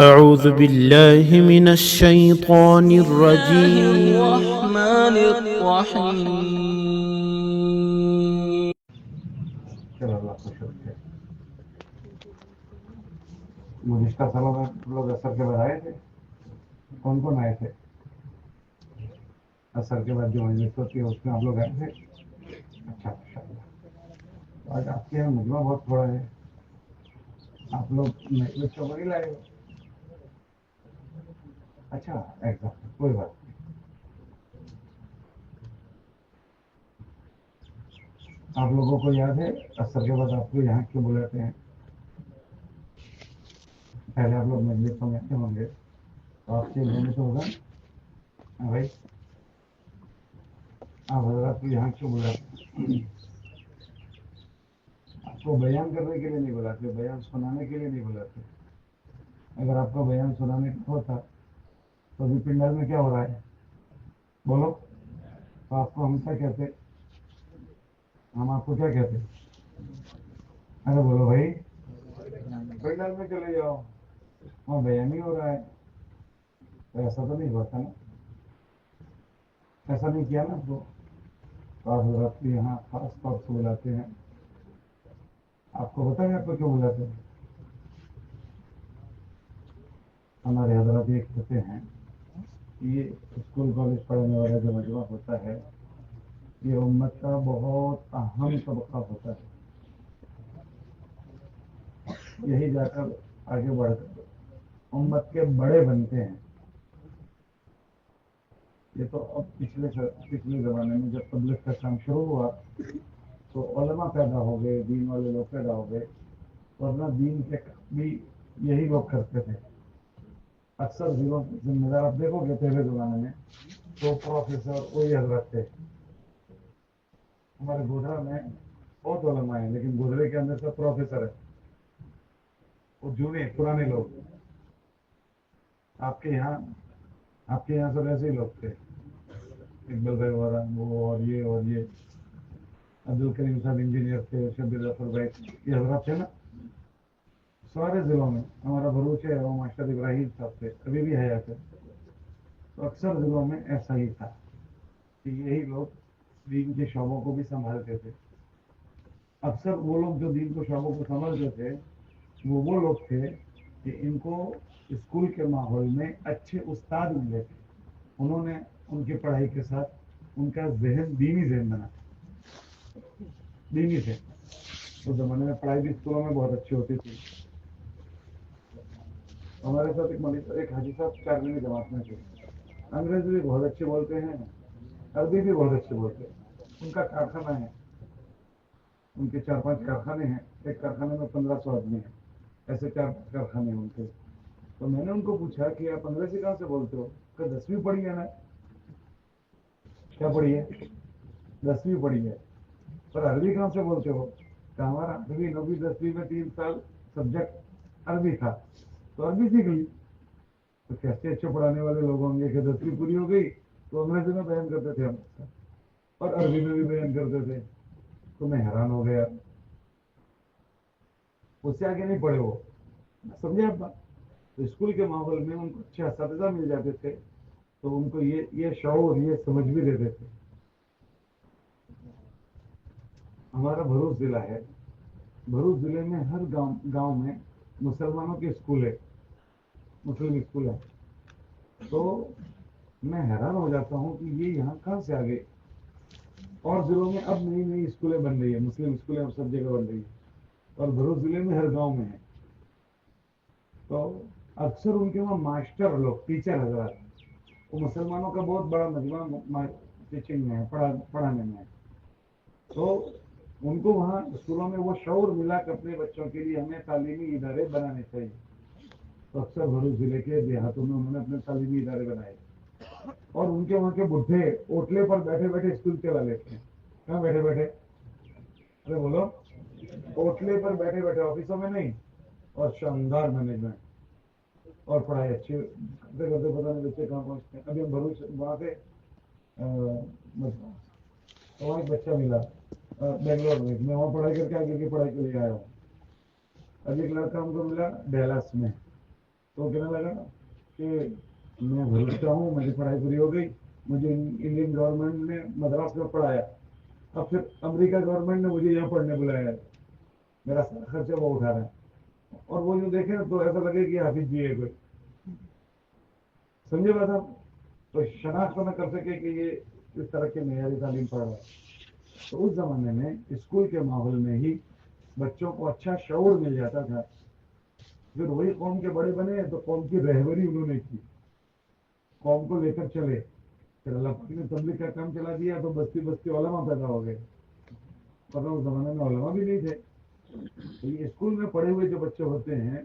أعوذ بالله من الشيطان الرجيم. الرحمن الرحيم. چلو اللہ خوش رکھے. گزشتہ سالوں میں لوگ اثر کے بعد آئے تھے. کون کون آئے تھے؟ اثر کے بعد جو مجلس ہوتی ہے اس میں آپ لوگ آئے تھے. اچھا ماشاء اللہ. آج آپ کے یہاں مجمع بہت تھوڑا ہے. آپ لوگ بچوں کو نہیں لائے ہو؟ اچھا ایگزام کوئی بات نہیں. آپ لوگوں کو یاد ہے اثر کے بعد آپ کو یہاں کیوں بلاتے ہیں؟ پہلے آپ لوگ مجلسوں میں آتے ہوں گے تو آپ کے ذہن میں تو ہوگا نا بھائی آپ حضرات کو یہاں کیوں بلاتے ہیں؟ آپ کو بیان کرنے کے لیے نہیں بلاتے، بیان سنانے کے لیے نہیں بلاتے. اگر آپ کو بیان سنانے کا ہوتا تو ابھی پنڈر میں کیا ہو رہا ہے بولو؟ تو آپ کو ہم کیا کہتے؟ ہم آپ کو کیا کہتے؟ ارے بولو بھائی، پنڈر میں چلے جاؤ، وہاں بیان ہی ہو رہا ہے. تو ایسا تو نہیں ہوتا نا، ایسا نہیں کیا نا آپ کو. تو آپ حضرات کو یہاں خاص طور سے بلاتے ہیں. آپ کو پتا ہے آپ کو کیوں بلاتے ہیں؟ ہمارے حضرات یہ کہتے ہیں کہ یہ اسکول کالج پڑھنے والا جو مجمع ہوتا ہے یہ امت کا بہت اہم طبقہ ہوتا ہے. یہی جا کر آگے بڑھ کر امت کے بڑے بنتے ہیں. یہ تو اب پچھلے زمانے میں جب تبلیغ کا کام شروع ہوا تو علماء پیدا ہو گئے، دین والے لوگ پیدا ہو گئے، ورنہ دین کے کام بھی یہی لوگ کرتے تھے. اکثر ضلعوں کے ذمہ دار آپ دیکھو گے پہلے زمانے میں تو پروفیسر وہی حضرت تھے. ہمارے گودھرا میں بہت علماء ہیں لیکن گودھرے کے اندر سب پروفیسر ہے. وہ جونے پرانے لوگ. آپ کے یہاں سب ایسے ہی لوگ تھے. اقبال بھائی وہ اور یہ عبد الکریم صاحب انجینئر تھے، شبیر ظفر بھائی یہ حضرات تھے نا. سارے ضلعوں میں ہمارا بھروچ ہے وہ ماشٹر ابراہیم صاحب تھے، ابھی بھی حیات ہے. تو اکثر ضلعوں میں ایسا ہی تھا کہ یہی لوگ دین کے شعبوں کو بھی سنبھالتے تھے. اکثر وہ لوگ جو دین کو شعبوں کو سنبھالتے تھے وہ لوگ تھے کہ ان کو اسکول کے ماحول میں اچھے استاد ملے تھے. انہوں نے ان کی پڑھائی کے ساتھ ان کا ذہن دینی ذہن بنا. دینی سے اس زمانے میں پڑھائی بھی اسکولوں میں بہت اچھی ہوتی تھی. ہمارے ساتھ ایک حاجی صاحب 4ویں جماعت میں تھے. انگریزی بھی بہت اچھے بولتے ہیں، عربی بھی بہت اچھے بولتے ہیں. ان کا کارخانہ ہے، ان کے 4-5 کارخانے ہیں. ایک کارخانے میں 1500 آدمی ہیں. ایسے 4-5 کارخانے ہیں ان کے. تو میں نے ان کو پوچھا کہ آپ انگریزی کہاں سے بولتے ہو؟ کہ 10ویں پڑھی ہے نا. کیا پڑھی ہے؟ 10ویں پڑھی ہے. پر عربی کہاں سے بولتے ہو؟ کہ ہمارا 8ویں 9ویں 10ویں میں 3 سال سبجیکٹ عربی تھا تو عربی سیکھ لی. تو کیسے اچھے پڑھانے والے لوگ ہوں گے کہ 10ویں پوری ہو گئی تو انگریزی میں بیان کرتے تھے ہم اور عربی میں بھی بیان کرتے تھے. تو میں حیران ہو گیا. اس سے آگے نہیں پڑھے وہ، سمجھے آپ بات؟ تو اسکول کے ماحول میں ان کو اچھے اساتذہ مل جاتے تھے تو ان کو یہ شعور یہ سمجھ بھی دیتے تھے. ہمارا بھروچ ضلع ہے. بھروچ ضلع میں ہر گاؤں میں مسلمانوں کے اسکول ہے، مسلم اسکول ہے. تو میں حیران ہو جاتا ہوں کہ یہ یہاں کہاں سے آ گئے. اور ضلعوں میں اب نئی اسکولیں بن رہی ہیں، مسلم اسکولیں اب سب جگہ بن رہی ہیں اور بھروچ ضلع میں ہر گاؤں میں ہے. تو اکثر ان کے وہاں ماسٹر لوگ ٹیچر حضرات وہ مسلمانوں کا بہت بڑا مجموعہ ٹیچنگ میں ہے، پڑھانے میں ہے. تو ان کو وہاں اسکولوں میں وہ شعور ملا کہ اپنے بچوں کے لیے ہمیں تعلیمی ادارے بنانے چاہیے. تو اکثر بھروچ ضلع کے دیہاتوں میں انہوں نے اپنے تعلیمی ادارے بنائے اور ان کے وہاں کے بڈھے اوٹلے پر بیٹھے بیٹھے اسکول چلا لیتے ہیں. کہاں بیٹھے بیٹھے؟ ارے بولو. اوٹلے پر بیٹھے بیٹھے، آفسوں میں نہیں. اور شاندار مینجمنٹ اور پڑھائی اچھی کرتے کرتے پتہ نہیں بچے کہاں پہنچتے ہیں. ابھی ہم بھروچ وہاں سے وہاں ایک بچہ ملا بنگلور میں وہاں پڑھائی کر کے آگے کی پڑھائی کے لیے آیا ہوں. ابھی ایک لڑکا ہم کو ملا ڈیلاس میں. تو کہنے لگا کہ میں بھروس کا ہوں، میری پڑھائی پوری ہو گئی، مجھے انڈین گورنمنٹ نے مدراس میں پڑھایا، اب پھر امریکہ گورنمنٹ نے مجھے یہاں پڑھنے بلایا ہے، میرا سارا خرچہ وہ اٹھا رہا ہے، اور وہ جو دیکھے تو ایسا لگے کہ حافظ جی ہے کوئی. سمجھے بات آپ؟ تو شناخت نہ کر سکے کہ یہ اس طرح کی معیاری تعلیم پڑھ رہا ہے. تو اس زمانے میں اسکول کے ماحول میں ہی بچوں کو اچھا شعور مل جاتا تھا. پھر وہی قوم کے بڑے بنے تو قوم کی رہبری انہوں نے کی، قوم کو لے کر چلے. پھر اللہ پاک نے تبلیغ کا کام چلا دیا تو بستی بستی علماء پیدا ہو گئے، ورنہ اس زمانے میں علماء بھی نہیں تھے. تو یہ اسکول میں پڑھے ہوئے جو بچے ہوتے ہیں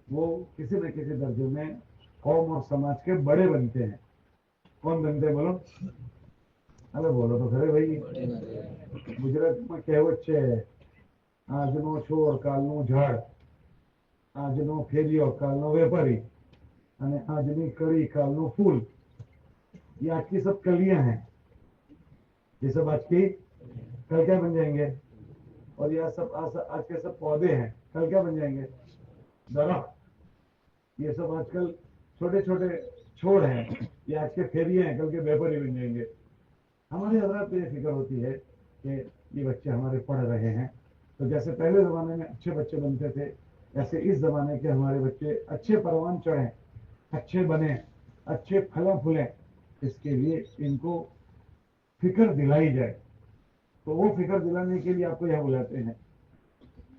وہ کسی نہ کسی درجے میں قوم اور سماج کے بڑے بنتے ہیں. کون بنتے ہیں بولو؟ ارے بولو تو کھرے بھائی. گجرات میں کہوت છે આજનો છોડ કાલનું ઝાડ, આજનો ફેરિયો કાલનો વેપારી અને આજની કળી કાલનું ફૂલ. یہ آج کی سب کلیاں ہیں، یہ سب آج کی کل کیا بن جائیں گے؟ اور یہ سب آج کے سب پودے ہیں، کل کیا بن جائیں گے؟ درخت. یہ سب آج کل چھوٹے چھوٹے چھوڑ ہیں، یہ آج کے پھیریے ہیں، کل کے ویپاری بن جائیں گے. ہمارے حضرات کو یہ فکر ہوتی ہے کہ یہ بچے ہمارے پڑھ رہے ہیں تو جیسے پہلے زمانے میں اچھے بچے بنتے تھے ایسے اس زمانے کے ہمارے بچے اچھے پروان چڑھیں، اچھے بنیں، اچھے پھلیں پھولیں. اس کے لیے ان کو فکر دلائی جائے. تو وہ فکر دلانے کے لیے آپ کو یہاں بلاتے ہیں.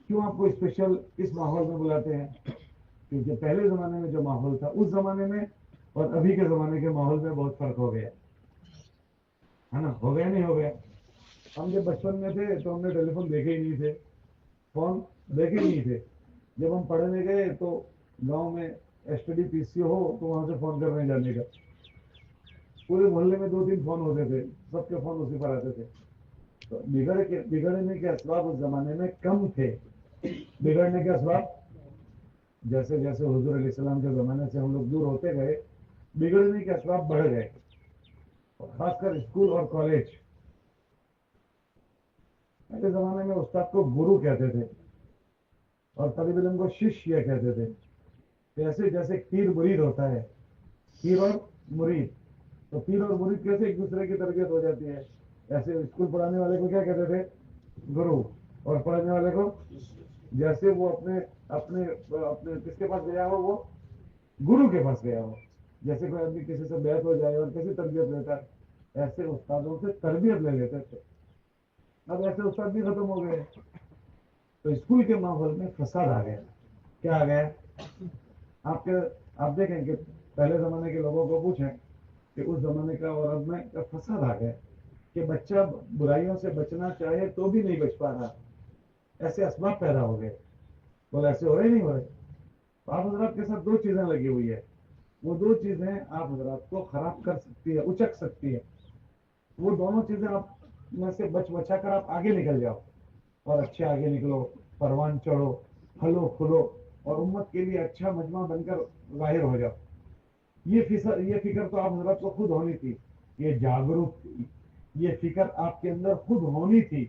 کیوں آپ کو اسپیشل اس ماحول میں بلاتے ہیں؟ کیونکہ پہلے زمانے میں جو ماحول تھا اس زمانے میں اور ابھی کے زمانے کے ماحول میں بہت فرق ہو گیا ہے نا. ہو گیا نہیں ہو گیا؟ ہم جب بچپن میں تھے تو ہم نے ٹیلی فون دیکھے ہی نہیں تھے، فون دیکھے ہی نہیں تھے. جب ہم پڑھنے گئے تو گاؤں میں ایس ٹی ڈی پی سی ہو تو وہاں سے فون کرنے جانے کا. پورے محلے میں 2-3 فون ہوتے تھے، سب کے فون اسی پر آتے تھے. تو بگڑنے کے اسباب اس زمانے میں کم تھے. بگڑنے کے اسباب جیسے جیسے حضور علیہ السلام کے زمانے سے ہم لوگ دور ہوتے گئے بگڑنے کے اسباب بڑھ گئے. اور خاص کر اسکول اور کالج. پہلے زمانے میں استاد کو گرو کہتے تھے اور طالب علم کو ششیہ کہتے تھے. ایسے جیسے پیر مرید ہوتا ہے، پیر اور مرید، تو پیر اور مرید کیسے ایک دوسرے کی تربیت ہو جاتی ہے، ایسے اسکول پڑھانے والے کو کیا کہتے تھے؟ گرو. اور پڑھانے والے کو جیسے وہ اپنے اپنے اپنے کس کے پاس گیا ہو، وہ گرو کے پاس گیا ہو. جیسے کوئی آدمی کسی سے بیعت ہو جائے اور کیسی تربیت لیتا ہے ایسے استادوں سے تربیت لے لیتے تھے. اب ایسے استاد بھی ختم ہو گئے تو اسکول کے ماحول میں فساد آ گیا. کیا آ گیا؟ آپ دیکھیں کہ پہلے زمانے کے لوگوں کو پوچھیں کہ اس زمانے کا اور اب میں فساد آ گیا کہ بچہ برائیوں سے بچنا چاہے تو بھی نہیں بچ پا رہا. ایسے اسباب پیدا ہو گئے. بول ایسے ہو رہے نہیں ہو رہے؟ تو آپ حضرات کے ساتھ 2 چیزیں لگی ہوئی ہے. وہ 2 چیزیں آپ حضرات کو خراب کر سکتی ہے، اچک سکتی ہے. وہ دونوں چیزیں آپ میں سے بچا کر آپ آگے نکل جاؤ اور اچھے آگے نکلو، پروان چڑھو، پھلو پھلو اور امت کے لیے اچھا مجمع بن کر ظاہر ہو جاؤ. یہ فکر تو آپ حضرات کو خود ہونی تھی. یہ جاگروک تھی، یہ فکر آپ کے اندر خود ہونی تھی.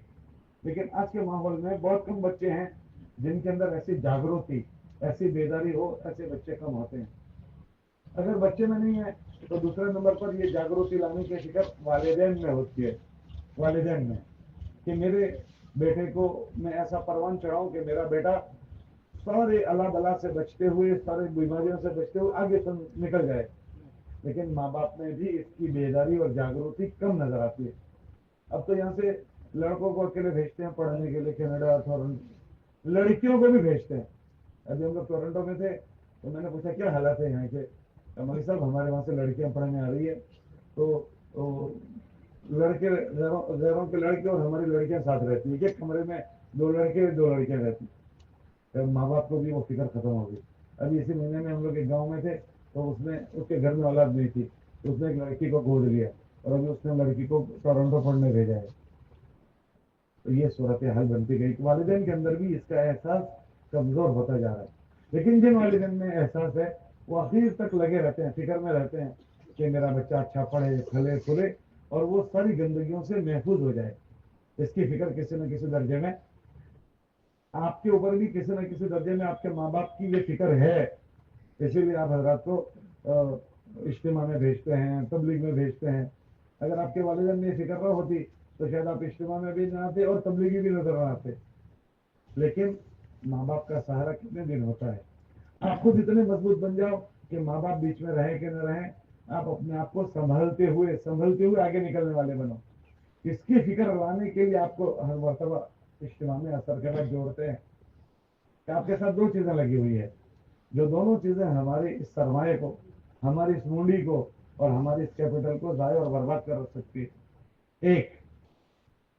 لیکن آج کے ماحول میں بہت کم بچے ہیں جن کے اندر ایسی جاگروتی، ایسی بیداری ہو. ایسے بچے کم ہوتے ہیں. اگر بچے میں نہیں ہے تو دوسرے نمبر پر یہ جاگروتی لانے کی فکر والدین میں ہوتی ہے. والدین میں کہ میرے بیٹے کو میں ایسا پروان چڑھاؤں کہ میرا بیٹا سارے اللہ بلا سے بچتے ہوئے، سارے بیماریوں سے بچتے ہوئے آگے نکل جائے. لیکن ماں باپ میں بھی اس کی بیداری اور جاگروتی کم نظر آتی ہے. اب تو یہاں سے لڑکوں کو اکیلے بھیجتے ہیں پڑھنے کے لیے کینیڈا، لڑکیوں کو بھی بھیجتے ہیں. ابھی ہم لوگ ٹورنٹو میں تھے تو میں نے پوچھا کیا حالات ہے یہاں کے؟ مولوی صاحب ہمارے وہاں سے لڑکیاں پڑھنے آ رہی ہے تو لڑکے غیروں کے لڑکے اور ہماری لڑکیاں ساتھ رہتی ہیں. ایک کمرے میں 2 لڑکے 2 لڑکیاں رہتی. ماں باپ کو بھی وہ فکر ختم ہو گئی. ابھی اسی مہینے میں ہم لوگ ایک گاؤں میں تھے تو اس کے گھر میں اولاد نہیں تھی. اس نے ایک لڑکی کو گود لیا اور ابھی اس نے لڑکی کو ٹورنٹو پڑھنے بھیجا ہے. تو یہ صورتحال بنتی گئی. والدین کے اندر بھی اس کا احساس کمزور ہوتا جا رہا ہے. لیکن جن والدین میں احساس ہے وہ آخر تک لگے رہتے ہیں، فکر میں رہتے ہیں کہ میرا بچہ اچھا پڑھے، پھلے پھولے اور وہ ساری گندگیوں سے محفوظ ہو جائے. اس کی فکر کسی نہ کسی درجے میں آپ کے اوپر بھی کسی نہ کسی درجے میں آپ کے ماں باپ کی یہ فکر ہے اسی لیے آپ حضرات کو اجتماع میں بھیجتے ہیں, تبلیغ میں بھیجتے ہیں. اگر آپ کے والدین میں فکر نہ ہوتی تو شاید آپ اجتماع میں بھی نہ آتے اور تبلیغی بھی نظر نہ آتے. لیکن ماں باپ کا سہارا کتنے دن ہوتا ہے. آپ خود اتنے مضبوط بن جاؤ کہ ماں باپ بیچ میں رہے کہ نہ رہیں, آپ اپنے آپ کو سنبھلتے ہوئے آگے نکلنے والے بنو. اس کی فکر لانے کے لیے آپ کو ہر مرتبہ اجتماع میں اثر کرنا جوڑتے ہیں کہ آپ کے ساتھ دو چیزیں لگی ہوئی ہے, جو دونوں چیزیں ہماری اس سرمایہ کو, ہماری اس منڈی کو اور ہماری اس کیپٹل کو ضائع اور برباد کر سکتی ہے.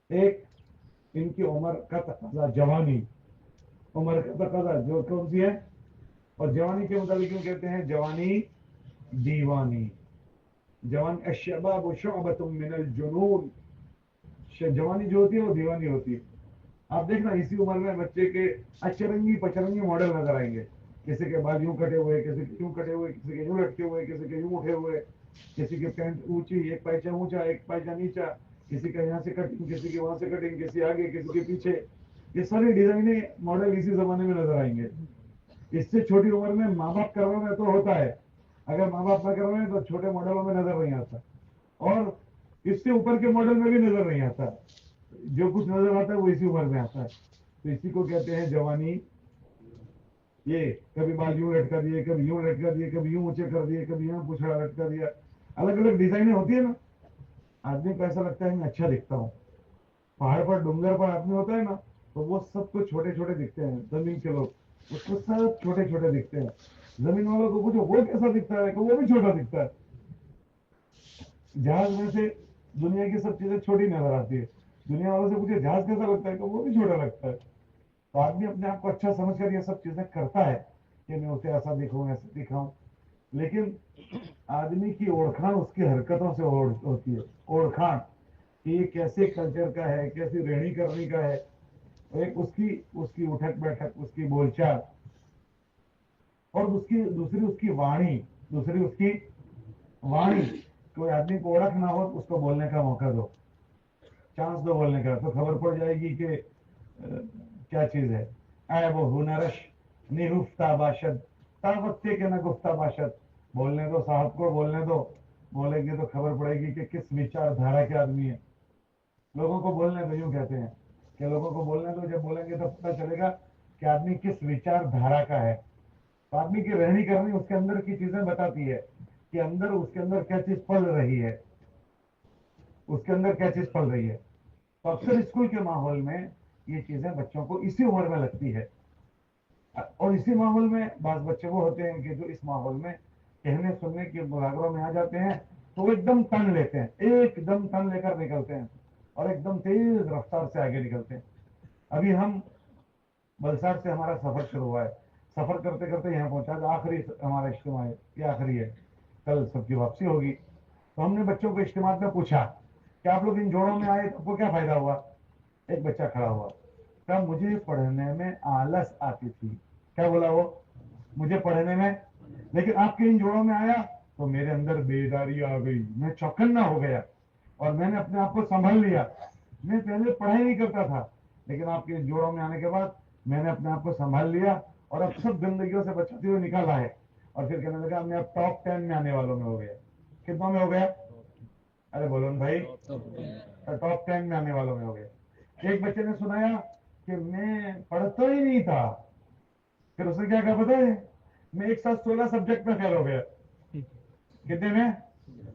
ایک ان کی عمر کا تقاضا, جوانی, عمر کا تقاضا جو کون سی ہے, اور جوانی کے مطابق کیوں کہتے ہیں جوانی دیوانی. جوان الشباب شعبۃ من الجنون, جوانی جو ہوتی ہے وہ دیوانی ہوتی ہے. آپ دیکھنا اسی عمر میں بچے کے اچرنگی پچرنگی ماڈل نظر آئیں گے. کسی کے بال یوں کٹے ہوئے, کسی کے یوں کٹے ہوئے, کسی کے یوں لٹکے ہوئے, کسی کے یوں اٹھے ہوئے, کسی کے پینٹ اونچی, ایک پائچہ اونچا ایک پائچہ نیچا, کسی کا یہاں سے کٹنگ, کسی کے وہاں سے کٹنگ, کسی آگے کسی کے پیچھے. یہ سارے ڈیزائنیں ماڈل اسی زمانے میں نظر آئیں گے. اس سے چھوٹی عمر میں ماں باپ کروانا تو ہوتا ہے, اگر ماں باپ نہ کروائیں تو چھوٹے ماڈلوں میں نظر نہیں آتا, اور اس سے اوپر کے ماڈل میں بھی نظر نہیں آتا. جو کچھ نظر آتا ہے وہ اسی عمر میں آتا ہے. تو اسی کو کہتے ہیں جوانی. یہ کبھی بال یوں لٹکا دیے, کبھی یوں لٹکا دیے, کبھی یوں اونچے کر دیے, کبھی یوں پوچھڑا لٹکا دیا. الگ الگ ڈیزائنیں ہوتی ہے نا. آدمی کو ایسا لگتا ہے میں اچھا دکھتا ہوں. پہاڑ پر ڈونگر پر آدمی ہوتا ہے نا تو وہ سب کو چھوٹے چھوٹے دکھتے ہیں. زمین کے لوگ اس کو سب چھوٹے چھوٹے دکھتے ہیں. زمین والوں کو پوچھو وہ کیسا دکھتا ہے, کہ وہ بھی چھوٹا دکھتا ہے. جہاز میں سے دنیا کی سب چیزیں چھوٹی نظر آتی ہے. دنیا والوں سے پوچھے جہاز کیسا لگتا ہے, کہ وہ بھی چھوٹا لگتا ہے. تو آدمی اپنے آپ کو اچھا سمجھ کر یہ سب چیزیں کرتا ہے کہ میں اسے ایسا دکھاؤں ایسا دکھاؤں. لیکن آدمی کی اوڑکھان اس کی حرکتوں سے ہوتی ہے. اوڑکھان کہ یہ کیسے کلچر کا ہے, کیسی رہنی کرنی کا ہے. ایک اس کی اٹھک بیٹھک, اس کی بول چال, اور دوسری اس کی وانی. کوئی آدمی کو اوڑک نہ ہو اس کو بولنے کا موقع دو, چانس دو بولنے کا, تو خبر پڑ جائے گی کہ کیا چیز ہے. عیب و ہنرش نہفتہ باشد تاوتے کے نہ گفتہ باشد. بولنے دو صاحب کو, بولنے دو, بولیں گے تو خبر پڑے گی کہ کس وچار دھارا کے آدمی ہے. لوگوں کو بولنے دو, یوں کہتے ہیں کہ لوگوں کو بولنے دو, جب بولیں گے تو پتہ چلے گا کہ آدمی کس وچار دھارا کا ہے. تو آدمی کی رہنی کرنی اس کے اندر کی چیزیں بتاتی ہے کہ اس کے اندر کیا چیز پل رہی ہے, اس کے اندر کیا چیز پل رہی ہے. تو اکثر اسکول کے ماحول میں یہ چیزیں بچوں کو اسی عمر میں لگتی ہے. اور اسی ماحول میں بعض بچے وہ ہوتے ہیں کہ جو اس ماحول میں کہنے سننے کے مذاکروں میں آ جاتے ہیں تو وہ ایک دم تن لیتے ہیں, ایک دم تن لے کر نکلتے ہیں اور ایک دم تیز رفتار سے آگے نکلتے ہیں. ابھی ہم بلساڑ سے ہمارا سفر شروع ہوا ہے. سفر کرتے کرتے یہاں پہنچا, آخری ہمارا اجتماع ہے, یہ آخری ہے, کل سب کی واپسی ہوگی. تو ہم نے بچوں کو اجتماع میں پوچھا کہ آپ لوگ ان جوڑوں میں آئے تو آپ کو کیا فائدہ ہوا. ایک بچہ کھڑا ہوا, کہا مجھے پڑھنے میں آلس آتی تھی. کیا بولا وہ, مجھے پڑھنے میں, لیکن آپ کے ان جوڑوں میں آیا تو میرے اندر بیداری آ گئی, میں چوکنا ہو گیا اور میں نے اپنے آپ کو سنبھل لیا. میں پہلے پڑھائی نہیں کرتا تھا, لیکن آپ کے جوڑوں میں آنے کے بعد میں نے اپنے آپ کو سنبھال لیا اور اب سب گندگیوں سے بچاتے ہوئے نکالا ہے. اور پھر کہنے لگا میں اب ٹاپ 10 میں آنے والوں میں ہو گیا. کتنوں میں ہو گیا, ارے بولو بھائی, ٹاپ 10 میں آنے والوں میں ہو گیا. ایک بچے نے سنایا کہ میں پڑھتا ہی نہیں تھا, پھر اس نے کیا کہا پتا ہے, میں ایک ساتھ 16 سبجیکٹ میں فیل ہو گیا. کتنے میں,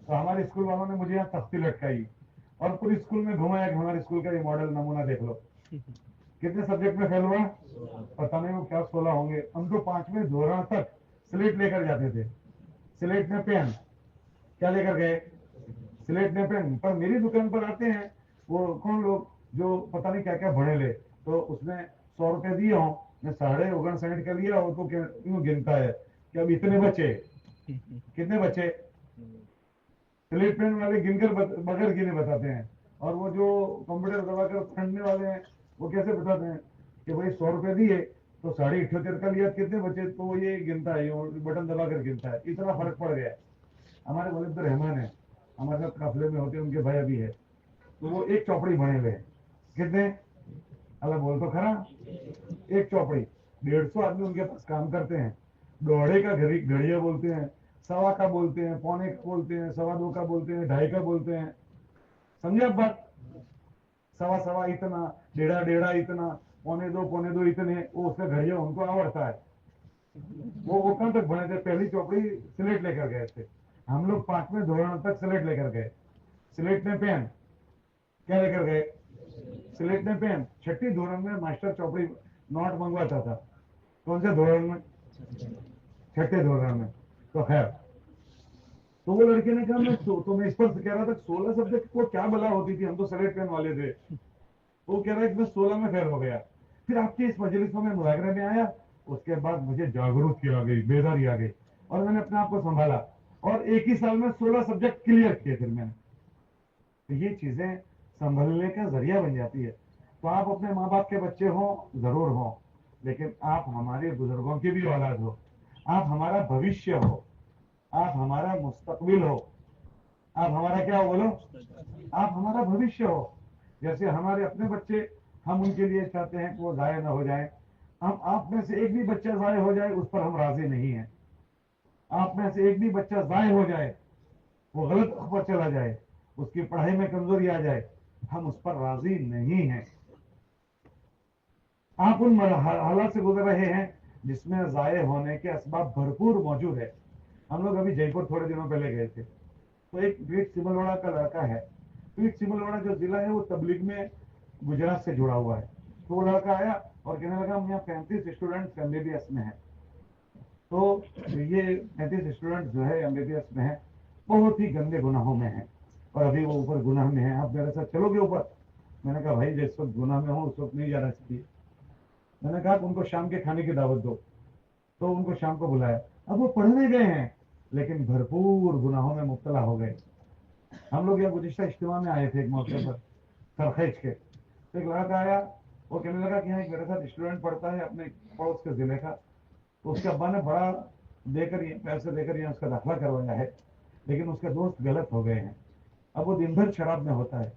تو ہمارے اسکول والوں نے مجھے یہاں تختی لٹکائی اور پوری اسکول میں گھمایا کہ ہمارے اسکول کا یہ ماڈل نمونہ دیکھ لو. کتنے سبجیکٹ میں فیل ہوا, پتہ نہیں وہ کیا 16 ہوں گے. ہم تو 5ویں دوران تک سلیٹ لے کر جاتے تھے, سلیٹ میں پین, کیا لے کر گئے, سلیٹ میں پین. پر میری دکان پر آتے ہیں وہ کون لوگ جو پتہ نہیں کیا کیا بھرے لے, تو اس میں 100 روپے دیے ہوں, میں 59.59 کا لیا, وہ تو کیوں گنتا ہے کہ اب اتنے بچے, کتنے بچے, سلیٹ پین والے گن کر بغیر گنے بتاتے ہیں. اور وہ جو کمپیوٹر دبا کر پھنڈنے والے ہیں وہ کیسے بتاتے ہیں کہ بھائی 100 روپے دیے تو 78.5 کا لیا, کتنے بچے, تو وہ یہ گنتا ہے, بٹن دبا کر گنتا ہے. اتنا فرق پڑ گیا. ہمارے ولید الرحمان ہیں, ہمارے ساتھ قافلے میں ہوتے ہیں, ان کے بھائی ابھی ہے, تو وہ ایک چوپڑی بنے ہوئے. کتنے, اللہ بول تو کھرا, ایک چوپڑی. 150 آدمی ان کے پاس کام کرتے ہیں. दोड़े का घड़िया बोलते हैं, सवा का बोलते हैं, पौने का बोलते हैं, सवा दो का बोलते हैं, ढाई का बोलते हैं। समझे आप बात? सवा सवा इतना, डेढ़ा डेढ़ा इतना, पौने दो इतने, वो उसका घड़िया उनको आवड़ता है। वो कहाँ तक बने थे? पहली चौपड़ी स्लेट लेकर गए थे हम लोग, 5वें धोरण तक स्लेट लेकर गए। स्लेट में पेन, क्या लेकर गए? स्लेट में पेन। 6ठी धोरण में मास्टर चौपड़ी नोट मंगवाता था। कौन से धोरण में? 6ठे धोरण में। तो खैर, तो वो लड़के ने कहा मैं इस पर कह रहा था 16 सब्जेक्ट को क्या बला होती थी, हम तो स्लेट पेन वाले थे। वो कह रहा है कि मैं 16 में फेल हो गया। फिर आपके इस मजलिस में मुजाकरे में आया, उसके बाद मुझे जागरूकता आ गई, बेदारी आ गई, और मैंने अपने आप को संभाला, और एक ही साल में 16 सब्जेक्ट क्लियर किए फिर मैंने। तो ये चीजें संभलने का जरिया बन जाती है। तो आप अपने माँ बाप के बच्चे हो, जरूर हो, लेकिन आप हमारे बुजुर्गों की भी औलाद हो, आप हमारा भविष्य हो, आप हमारा मुस्तकबिल हो। आप हमारा क्या हो? बोलो। आप हमारा भविष्य हो। जैसे हमारे अपने बच्चे, हम उनके लिए चाहते हैं कि वो जाया ना हो जाए। हम आप में से एक भी बच्चा जाया हो जाए उस पर हम राजी नहीं हैं। आप में से एक भी बच्चा जाया हो जाए, वो गलत राह पर चला जाए, उसकी पढ़ाई में कमजोरी आ जाए, हम उस पर राजी नहीं हैं। आप उन हालात से गुजर रहे हैं जिसमें जाये होने के असबाब भरपूर मौजूद है। हम लोग अभी जयपुर थोड़े दिनों पहले गए थे, तो एक पीठ सिमलवाड़ा का लड़का है। पीठ सिमलवाड़ा जो जिला है वो तबलीग में गुजरात से जुड़ा हुआ है। तो वो लड़का आया और कहने लगा हम यहाँ 35 स्टूडेंट एमबीबीएस में है। तो ये 35 स्टूडेंट जो है एमबीबीएस में है, बहुत ही गंदे गुनाहों में है, और अभी वो ऊपर गुनाह में है। आप मेरे साथ चलोगे ऊपर? मैंने कहा भाई जिस वक्त गुनाह में हो उस वक्त नहीं जाना चाहिए। मैंने कहा उनको शाम के खाने की दावत दो, तो उनको शाम को बुलाया। अब वो पढ़ने गए हैं लेकिन भरपूर गुनाहों में मुब्तला हो गए। हम लोग यहाँ गुज़िश्ता इज्तिमा में आए थे एक मौके पर सरखेज के, तो एक लड़का आया, वो कहने लगा कि यहाँ एक मेरे साथ स्टूडेंट पढ़ता है अपने पड़ोस के जिले का, तो उसके अब्बा ने बड़ा पैसे देकर यहाँ उसका दाखिला करवाया है, लेकिन उसके दोस्त गलत हो गए हैं। अब वो दिन भर शराब में होता है,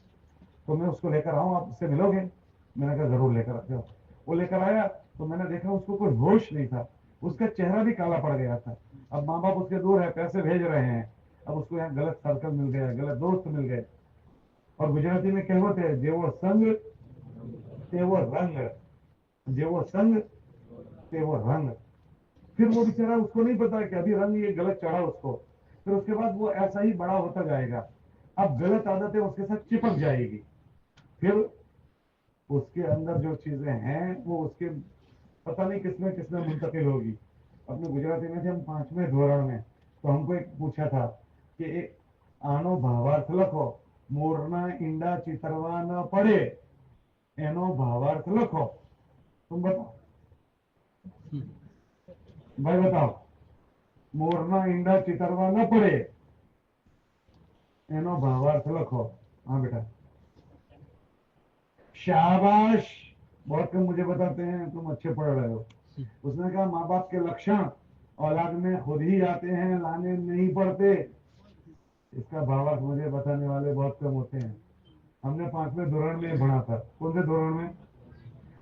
तो मैं उसको लेकर आऊँ, आप उससे मिलोगे? मैंने कहा जरूर लेकर आ जाओ। वो लेकर आया तो मैंने देखा उसको कोई होश नहीं था, उसका चेहरा भी काला पड़ गया था। अब माँ बाप उसके दूर है, पैसे भेज रहे हैं, अब उसको यहाँ गलत सर्कल मिल गया, गलत दोस्त मिल गए। और गुजराती में कहावत है, जेवो संग तेवो रंग, जेवो संग तेवो रंग। फिर वो बेचारा, उसको नहीं पता कि अभी रंग ये गलत चढ़ा उसको, फिर उसके बाद वो ऐसा ही बड़ा होता जाएगा। अब गलत आदतें उसके साथ चिपक जाएगी, फिर उसके अंदर जो चीजें हैं वो उसके पता नहीं किसमें किसमें मुंतकिल होगी। अपने गुजराती में थे हम 5वें धोरण में, तो हमको एक पूछा था कि एक आनो भावार्थ लखो, मोरना ईंडा चितरवा न पड़े, एनो भावार्थ लखो। तुम बताओ भाई, बताओ। मोरना ईंडा चितरवा न पड़े, एनो भावार्थ लखो। हाँ बेटा, शाबाश, बहुत कम मुझे बताते हैं, तुम अच्छे पढ़ रहे हो। उसने कहा माँ बाप के लक्षण औलाद में खुद ही आते हैं, लाने नहीं पड़ते। इसका भावार्थ मुझे बताने वाले बहुत कम होते हैं। हमने 5वें धोरण में पढ़ा था। कौन से धोरण में?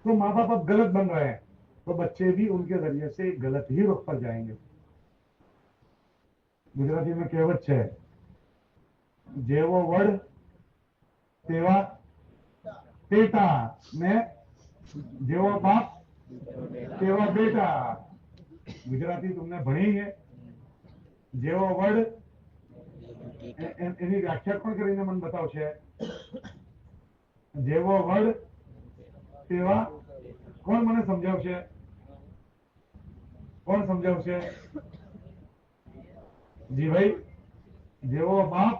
तो माँ बाप अब गलत बन रहे हैं, तो बच्चे भी उनके जरिए से गलत ही रुख पर जाएंगे। गुजराती में कहावत है, जेवो वड तेवा पेटा, ने जेवो बाप तेवा बेटा। गुजराती तुमने भणी है। जेवो वड એની વ્યાખ્યા કોણ કરીને મને બતાવશે? જેવો વડ તેવા, કોણ મને સમજાવશે? કોણ સમજાવશે? जी भाई, जेवो बाप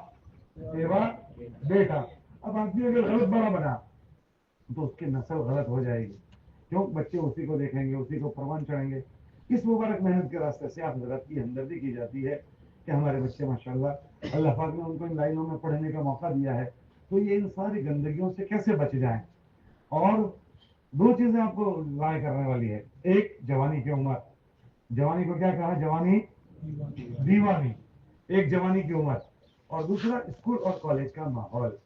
तेवा बेटा। अब आदमी अगर गलत बड़ा बना तो उसकी नस्ल गलत हो जाएगी, क्यों? बच्चे उसी को देखेंगे, उसी को परवान चढ़ेंगे। इस मुबारक मेहनत के रास्ते से आप हजरत की हमदर्दी की जाती है कि हमारे बच्चे माशाल्लाह अल्लाह पाक ने उनको इन लाइनों में पढ़ने का मौका दिया है, तो ये इन सारी गंदगियों से कैसे बच जाएं। और दो चीजें आपको राय करने वाली है। एक, जवानी की उम्र। जवानी को क्या कहा? जवानी दीवानी। एक जवानी की उम्र, और दूसरा स्कूल और कॉलेज का माहौल।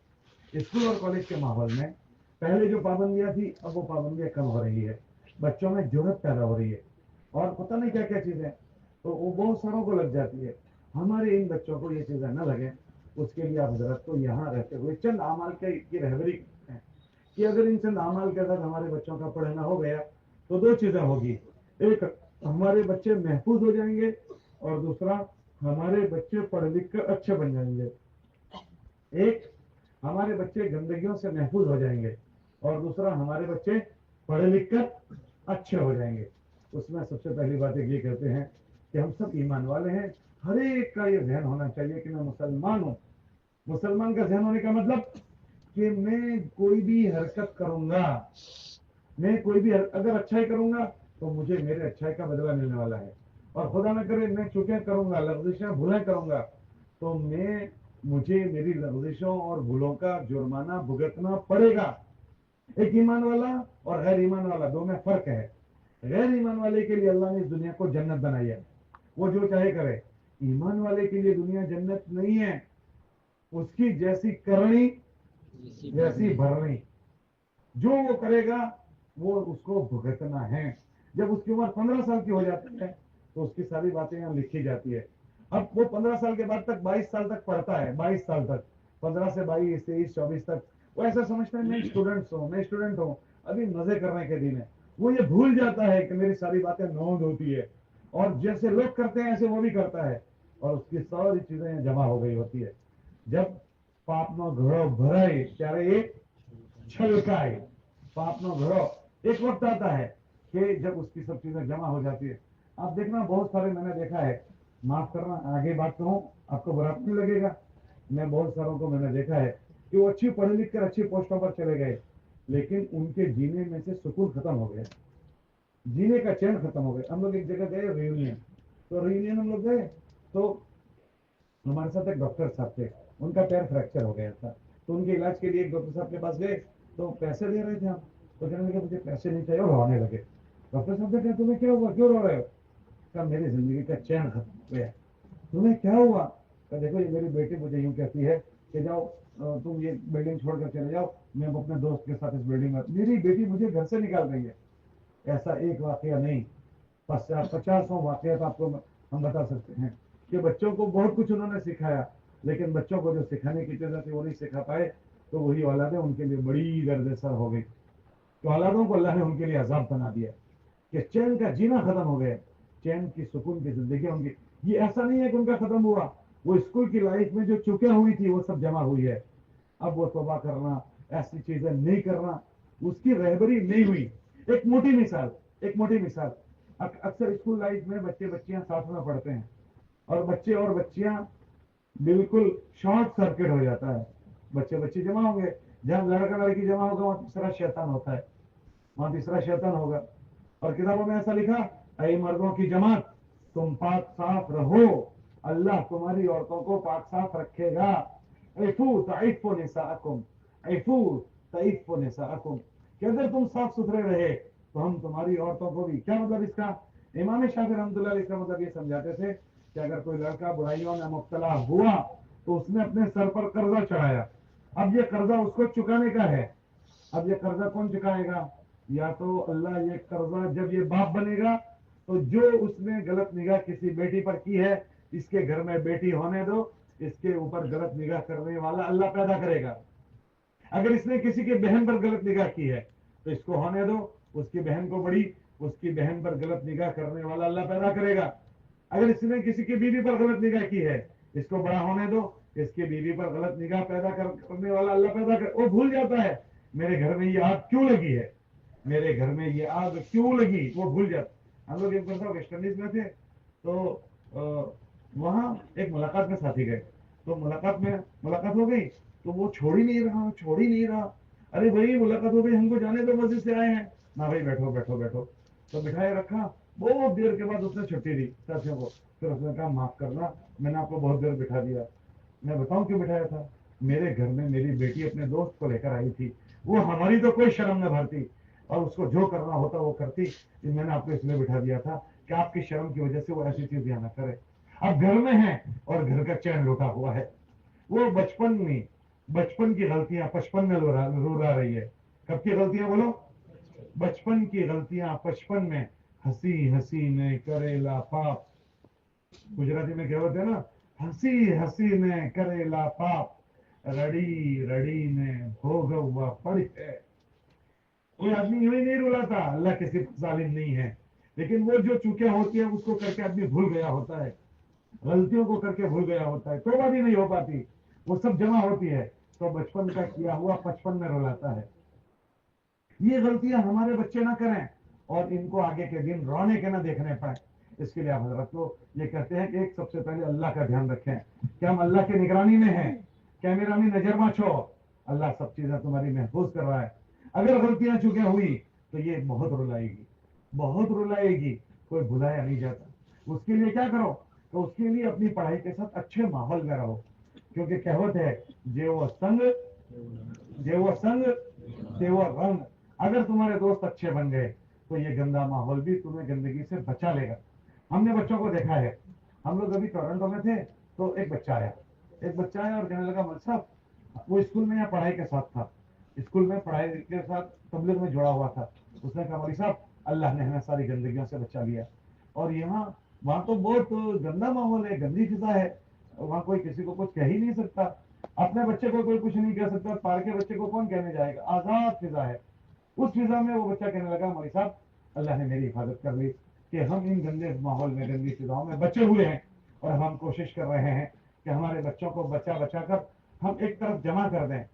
स्कूल और कॉलेज के माहौल में पहले जो पाबंदियां थी, अब वो पाबंदियां कम हो रही है, बच्चों में जुर्रत पैदा हो रही है, और पता नहीं क्या क्या चीजें। تو वो बहुत सारों को लग जाती है। हमारे इन बच्चों को ये चीजें न लगे, उसके लिए आप हजरत को यहाँ रहते हुए चंद अमाल की रहबरी करते हैं कि अगर इन चंद अमाल के साथ हमारे बच्चों का पढ़ना हो गया तो दो चीजें होगी, एक हमारे बच्चे महफूज हो जाएंगे और दूसरा हमारे बच्चे पढ़ लिख कर अच्छे बन जाएंगे। एक हमारे बच्चे गंदगियों से महफूज हो जाएंगे और दूसरा हमारे बच्चे पढ़ लिख कर अच्छे हो जाएंगे। उसमें सबसे पहली बात ये कहते हैं कि हम सब ईमान वाले हैं, हर एक का ये ध्यान होना चाहिए कि मैं मुसलमान हूँ। मुसलमान का ध्यान होने का मतलब कि मैं कोई भी हरकत करूंगा, मैं कोई भी अगर अच्छाई करूंगा तो मुझे मेरे अच्छाई का बदला मिलने वाला है, और खुदा न करे मैं चूकें करूंगा, लफ्जिशें भूलें करूंगा तो मुझे मेरी लफ्जिशों और भूलों का जुर्माना भुगतना पड़ेगा। एक ईमान वाला और गैर ईमान वाला दो में फर्क है। गैर ईमान वाले के लिए अल्लाह ने इस दुनिया को जन्नत बनाई है, वो जो चाहे करे। ईमान वाले के लिए दुनिया जन्नत नहीं है, उसकी जैसी करनी वैसी भरनी, जो वो करेगा वो उसको भुगतना है। जब उसकी उम्र 15 साल की हो जाती है तो उसकी सारी बातें यहाँ लिखी जाती है। अब वो 15 साल के बाद तक 22 साल तक पढ़ता है, 22 साल तक, 15 से 22, 23, 24 तक वो ऐसा समझता है मैं स्टूडेंट हूँ, अभी मजे करने के दिन है। वो ये भूल जाता है कि मेरी सारी बातें नोंद होती है, और जैसे लोग करते हैं ऐसे वो भी करता है, और उसकी सारी चीजें जमा हो गई होती है। जब पापनो घड़ो भराए ત્યારે એ छलकाए, पापनो घड़ो, एक वक्त आता है कि जब उसकी सब चीजें जमा हो जाती है। आप देखना बहुत सारे मैंने देखा है, माफ करना आगे बात कहूं आपको बुरा नहीं लगेगा, मैं बहुत सारों को मैंने देखा है कि वो अच्छी पढ़ लिख कर अच्छी पोस्टों पर चले गए, लेकिन उनके जीने में से सुकून खत्म हो गया, जीने का चैन खत्म हो गया। हम लोग एक जगह गए रियूनियन, तो रियूनियन हम लोग गए तो हमारे साथ एक डॉक्टर साहब थे, उनका पैर फ्रैक्चर हो गया था, तो उनके इलाज के लिए एक डॉक्टर साहब के पास गए, तो पैसे दे रहे थे हम, तो कहने लगे मुझे पैसे नहीं चाहिए, और रोने लगे। डॉक्टर साहब ने कहा तुम्हें क्या हुआ, क्यों रो रहे हो? कहा मेरी जिंदगी का चैन खत्म हो गया। तुम्हें क्या हुआ? कहा देखो ये मेरी बेटी मुझे यूं कहती है कि जाओ तुम ये बिल्डिंग छोड़कर चले जाओ, मैं अपने दोस्त के साथ इस बिल्डिंग में, मेरी बेटी मुझे घर से निकाल रही है। ऐसा एक वाकया नहीं, 50 वाकयात आपको हम बता सकते हैं कि बच्चों को बहुत कुछ उन्होंने सिखाया, लेकिन बच्चों को जो सिखाने की चीजें थी वो नहीं सिखा पाए, तो वही औलादें उनके लिए बड़ी दर्द-ए-सर हो गई। तो औलादों को अल्लाह ने उनके लिए अजाब बना दिया कि चैन का जीना खत्म हो गया, चैन की सुकून की जिंदगी उनकी। ये ऐसा नहीं है कि उनका खत्म हुआ, वो स्कूल की लाइफ में जो चुके हुई थी वो सब जमा हुई है। अब वो तौबा करना, ऐसी चीजें नहीं करना, उसकी रहबरी नहीं हुई। एक मोटी मिसाल, अक्सर स्कूल लाइफ में बच्चे बच्चियां साथ में पढ़ते हैं, और बच्चे और बच्चियां बिल्कुल शॉर्ट सर्किट हो जाता है। बच्चे बच्चे जमा होंगे, जहां लड़का लड़की जमा होगा वहां तीसरा शैतान होता है, वहां तीसरा शैतान होगा। और किताबों में ऐसा लिखा, ऐ मर्दों की जमात तुम पाक साफ रहो, अल्लाह तुम्हारी औरतों को पाक साफ रखेगा। ऐफू तईफो निसाअकुम, ऐफू तईफो निसाअकुम, कि अगर तुम साफ सुथरे रहे तो हम तुम्हारी औरतों को भी। क्या मतलब इसका? इमाम शाफी रहमतुल्लाह अलैह इसका मतलब ये समझाते थे कि अगर कोई लड़का बुराइयों में मुब्तला हुआ तो उसने अपने सर पर कर्जा चढ़ाया, अब ये कर्जा उसको चुकाने का है। अब ये कर्जा कौन चुकाएगा? या तो अल्लाह ये कर्जा, जब ये बाप बनेगा तो जो उसने गलत निगाह किसी बेटी पर की है, इसके घर में बेटी होने दो, इसके ऊपर गलत निगाह करने वाला अल्लाह पैदा करेगा। अगर इसने किसी की बहन पर गलत निगाह की है तो इसको होने दो, उसकी बहन को बड़ी, उसकी बहन पर गलत निगाह करने वाला अल्लाह पैदा करेगा। अगर इसने किसी की बीवी पर गलत निगाह की है, इसको बड़ा होने दो, इसकी बीवी पर गलत निगाह पैदा करने वाला अल्लाह पैदा कर। वो भूल जाता है मेरे घर में ये आग क्यों लगी है, मेरे घर में ये आग क्यों लगी, वो भूल जाता। हम लोग एक दफा वेस्ट इंडीज में थे, तो वहां एक मुलाकात में साथी गए, तो मुलाकात हो गई, तो वो छोड़ ही नहीं रहा। अरे भाई मुलाकात हो गई, हमको जाने दो, मस्जिद से आए हैं ना। भाई बैठो बैठो बैठो, तो बिठाए रखा। बहुत देर के बाद उसने छुट्टी दी साथियों को, फिर उसने कहा माफ करना, मैंने आपको बहुत देर बिठा दिया। मैं बताऊं क्यों बिठाया था? मेरे घर में मेरी बेटी अपने दोस्त को लेकर आई थी, वो हमारी तो कोई शर्म न भरती, और उसको जो करना होता वो करती। मैंने आपको इसलिए बिठा दिया था कि आपकी शर्म की वजह से वो ऐसी चीज यहाँ न करे। अब घर में है और घर का चैन लुटा हुआ है। वो बचपन की गलतियां 55 में रो रही है। कब की गलतियां बोलो? बचपन की गलतियां 55 में। हंसी हंसी ने करेला पाप, गुजराती में कहावत है ना, हंसी हंसी ने करेला पाप, रड़ी रड़ी ने भोग हुआ पड़ी है। कोई आदमी यूं ही नहीं रुलाता, अल्लाह किसी पर जालिम नहीं है, लेकिन वो जो चूके होती है उसको करके आदमी भूल गया होता है, गलतियों को करके भूल गया होता है, तौबा भी नहीं हो पाती, वो सब जमा होती है, तो बचपन का किया हुआ 55 में रुलाता है। ये गलतियां हमारे बच्चे ना करें और इनको आगे के दिन रोने के ना देखने पड़े। इसके लिए आप हजरत को ये कहते हैं कि एक सबसे पहले अल्लाह का ध्यान रखें कि हम अल्लाह की निगरानी में हैं, कैमरा में नजर में छो, अल्लाह सब चीजें तुम्हारी महफूज कर रहा है। अगर गलतियां चुके हुई तो ये बहुत रुलाएगी, बहुत रुलाएगी, कोई भुलाया नहीं जाता। उसके लिए क्या करो, तो उसके लिए अपनी पढ़ाई के साथ अच्छे माहौल में रहो, क्योंकि कहावत है, जेवो संग तेवो रंग। अगर तुम्हारे दोस्त अच्छे बन गए तो ये गंदा माहौल भी तुम्हें गंदगी से बचा लेगा। हमने बच्चों को देखा है, हम लोग अभी टोरंटो में थे, तो एक बच्चा आया और कहने लगा, मौलवी साहब, वो स्कूल में या पढ़ाई के साथ था, स्कूल में पढ़ाई के साथ तबलीग में जुड़ा हुआ था। उसने कहा, मौलवी साहब, अल्लाह ने हमें सारी गंदगियों से बचा लिया, और यहाँ वहाँ तो बहुत गंदा माहौल है, गंदी फिजा है, वहाँ कोई किसी को कुछ कह ही नहीं सकता, अपने बच्चे को कोई कुछ नहीं कह सकता, पार के बच्चे को कौन कहने जाएगा, आजाद फिजा है। उस फिजा में वो बच्चा कहने लगा, मौलवी साहब, अल्लाह ने मेरी हिफाजत कर ली कि हम इन गंदे माहौल में, गंदी फिजाओं में बचे हुए हैं, और हम कोशिश कर रहे हैं कि हमारे बच्चों को बचा बचा कर हम एक तरफ जमा कर दें।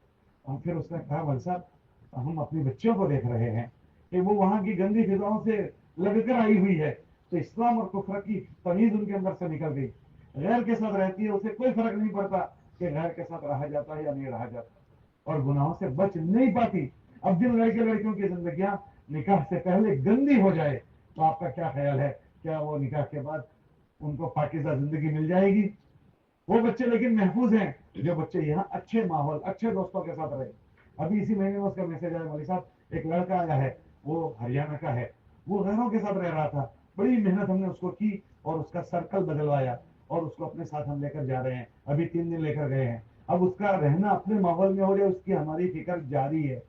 और फिर उसने कहा, मौलवी साहब, हम अपनी बच्चियों को देख रहे हैं कि वो वहाँ की गंदी फिजाओं से लगकर आई हुई है, तो इस्लाम और कुफ्र की तमीज उनके अंदर से निकल गई, गैर के साथ रहती है, उसे कोई फर्क नहीं पड़ता कि गैर के साथ रहा जाता है या नहीं रहा जाता, और गुनाहों से बच नहीं पाती। अब जिन लड़के लड़कियों की जिंदगियां निकाह से पहले गंदी हो जाए, तो आपका क्या ख्याल है, क्या वो निकाह के बाद उनको पाकीज़ा जिंदगी मिल जाएगी? वो बच्चे लेकिन महफूज हैं जो बच्चे यहाँ अच्छे माहौल, अच्छे दोस्तों के साथ रहे। अभी इसी महीने में उसका मैसेज आया, मौलवी साहब, एक लड़का आया है, वो हरियाणा का है, वो गैरों के साथ रह रहा था, बड़ी मेहनत हमने उसको की और उसका सर्कल बदलवाया, और उसको अपने साथ हम लेकर जा रहे हैं, अभी 3 दिन लेकर गए हैं। अब उसका रहना अपने माहौल में हो जाए, उसकी हमारी फिक्र जारी है।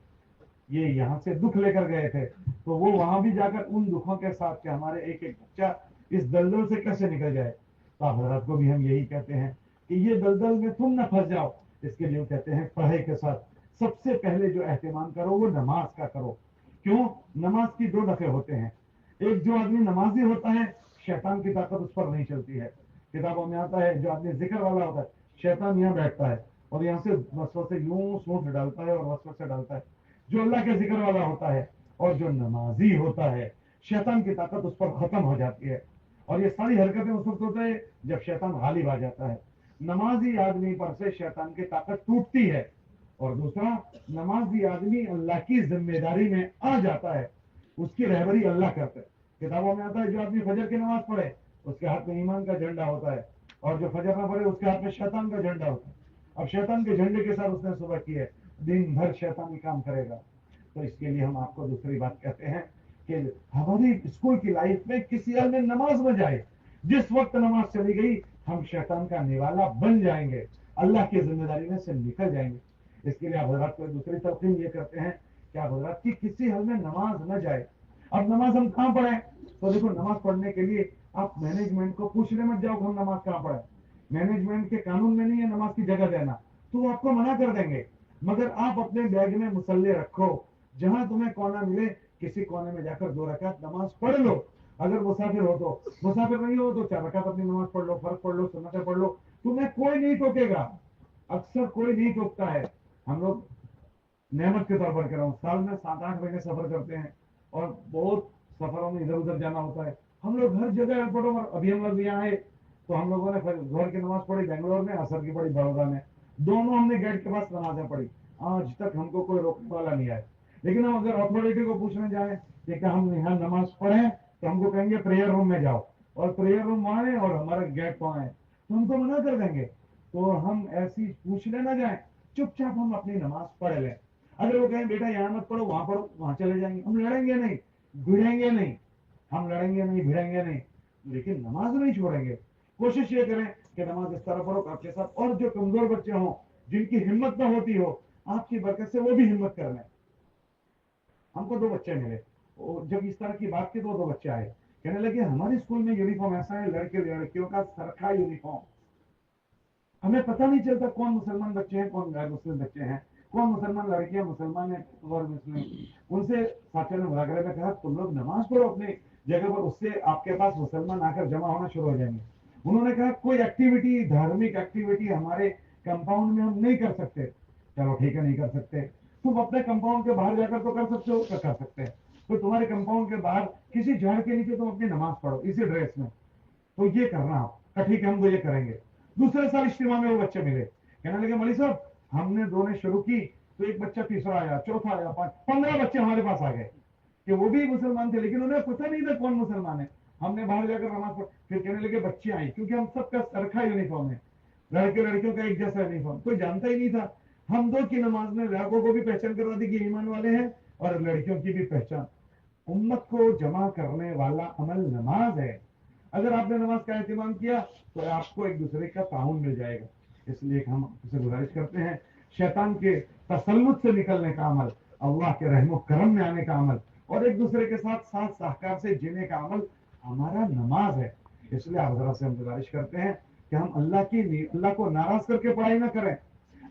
ये यहाँ से दुख लेकर गए थे, तो वो वहां भी जाकर उन दुखों के साथ कि हमारे एक एक बच्चा इस दलदल से कैसे निकल जाए। तो आप हजरत को भी हम यही कहते हैं कि ये दलदल में तुम न फंस जाओ। इसके लिए कहते हैं, पढ़ाई के साथ सबसे पहले जो एहतमाम करो वो नमाज का करो। क्यों? नमाज की 2 दफे होते हैं। एक, जो आदमी नमाजी होता है, शैतान की ताकत उस पर नहीं चलती है। किताबों में आता है, जो आदमी जिक्र वाला होता है, शैतान यहाँ बैठता है और यहाँ से वसवसे यूं सूंठ डालता है और वसवसे डालता है। जो अल्लाह के जिक्र वाला होता है और जो नमाजी होता है, शैतान की ताकत उस पर खत्म हो जाती है, और ये सारी हरकतें उस वक्त होता है जब शैतान गालिब आ जाता है। नमाजी आदमी पर से शैतान की ताकत टूटती है। और दूसरा, नमाजी आदमी अल्लाह की जिम्मेदारी में आ जाता है, उसकी रहबरी अल्लाह करते हैं। किताबों में आता है, जो आदमी फजर की नमाज पढ़े उसके हाथ में ईमान का झंडा होता है, और जो फजर ना पढ़े उसके हाथ में शैतान का झंडा होता है। अब शैतान के झंडे के साथ उसने सुबह की है, दिन भर शैतानी काम करेगा। तो इसके लिए हम आपको दूसरी बात कहते हैं कि हमारी स्कूल की लाइफ में किसी हाल में नमाज में जाए, जिस वक्त नमाज चली गई हम शैतान का निवाला बन जाएंगे, अल्लाह की जिम्मेदारी में से निकल जाएंगे। इसके लिए आप हजरात को दूसरी तरकीब ये करते हैं कि आप हजरात की किसी हाल में नमाज न जाए। अब नमाज हम कहाँ पढ़े? तो देखो, नमाज पढ़ने के लिए आप मैनेजमेंट को पूछने मत जाओ कि हम नमाज कहाँ पढ़े। मैनेजमेंट के कानून में नहीं है नमाज की जगह देना, तो वो आपको मना कर देंगे। मगर आप अपने बैग में मुसल्ले रखो, जहां तुम्हें कोना मिले किसी कोने में जाकर 2 रकात नमाज पढ़ लो। अगर मुसाफिर हो तो, मुसाफिर नहीं हो तो 4 रकात अपनी नमाज पढ़ लो, फर्ज पढ़ लो, सुन्नतें पढ़ लो, तुम्हें कोई नहीं टोकेगा। अक्सर कोई नहीं टोकता है। हम लोग नेमत के तौर पर कर रहा हूँ, साल में 7-8 महीने सफर करते हैं और बहुत सफरों में इधर उधर जाना होता है। हम लोग हर जगह एयरपोर्टों पर, अभी हम लोग यहाँ आए तो हम लोगों ने जोहर की नमाज पढ़ी बेंगलोर में, असर की पढ़ी बड़ौदा में, दोनों हमने गेट के पास नमाजें पढ़ी। आज तक हमको कोई रोकने वाला नहीं आया। लेकिन हम अगर अथॉरिटी को पूछने जाए कि हम यहाँ नमाज पढ़े, तो हमको कहेंगे प्रेयर रूम में जाओ, और प्रेयर रूम वहां है और हमारा गेट वहां है, तो हमको मना कर देंगे। तो हम ऐसी पूछने ना जाए, चुपचाप हम अपनी नमाज पढ़ लें। अगर वो कहें बेटा यहाँ मत पढ़ो वहां पढ़ो, वहां चले जाएंगे। हम लड़ेंगे नहीं, भिड़ेंगे नहीं, हम लड़ेंगे नहीं, भिड़ेंगे नहीं, लेकिन नमाज नहीं छोड़ेंगे। कोशिश ये करें कि नमाज इस तरह पढ़ो आपके साथ, और जो कमजोर बच्चे हों, जिनकी हिम्मत ना होती हो, आपकी बरकत से वो भी हिम्मत कर लें। हमको 2 बच्चे मिले, जब इस तरह की बात की तो 2 बच्चे आए। कहने लगे हमारे स्कूल में यूनिफॉर्म ऐसा है, लड़के लड़कियों का सरखा यूनिफॉर्म, हमें पता नहीं चलता कौन मुसलमान बच्चे हैं कौन गैर मुस्लिम बच्चे हैं, कौन मुसलमान लड़कियां मुसलमान है और मुस्लिम। उनसे साथियों ने मुलाकात में कहा तुम लोग नमाज पढ़ो अपनी जगह पर, उससे आपके पास मुसलमान आकर जमा होना शुरू हो जाएंगे। उन्होंने कहा कोई एक्टिविटी, धार्मिक एक्टिविटी हमारे कंपाउंड में हम नहीं कर सकते। चलो ठीक है, नहीं कर सकते, तुम अपने कंपाउंड के बाहर जाकर तो कर सकते हो, कर सकते हैं, तो तुम्हारे कंपाउंड के बाहर किसी झाड़ के नीचे तुम अपनी नमाज पढ़ो इसी ड्रेस में, तो ये करना आप। ठीक है, हम तो ये करेंगे। दूसरे साल इज्तिमा में वो बच्चे मिले, कहने लगे मौलवी साहब हमने दो ने शुरू की, तो एक बच्चा तीसरा आया, चौथा आया, 15 बच्चे हमारे पास आ गए कि वो भी मुसलमान थे, लेकिन उन्हें पता नहीं था कौन मुसलमान है। हमने बाहर जाकर नमाज पढ़, फिर कहने लगे बच्चे आई, क्योंकि हम सबका सरखा यूनिफॉर्म है, लड़के लड़कियों का एक जैसा यूनिफॉर्म, कोई जानता ही नहीं था। हम दो की नमाज ने लड़कों को भी पहचान करवा दी कि ईमान वाले हैं, और लड़कियों की भी पहचान। उम्मत को जमा करने वाला अमल नमाज है। अगर आपने नमाज का एहतमाम किया तो आपको एक दूसरे का ताउन मिल जाएगा। इसलिए हम आपसे गुजारिश करते हैं, शैतान के तसल्लुत से निकलने का अमल, अल्लाह के रहमो करम में आने का अमल, और एक दूसरे के साथ साथ सहकार से जीने का अमल हमारा नमाज है। इसलिए आप जरा से हम गुजारिश करते हैं कि हम अल्लाह को नाराज करके पढ़ाई ना करें।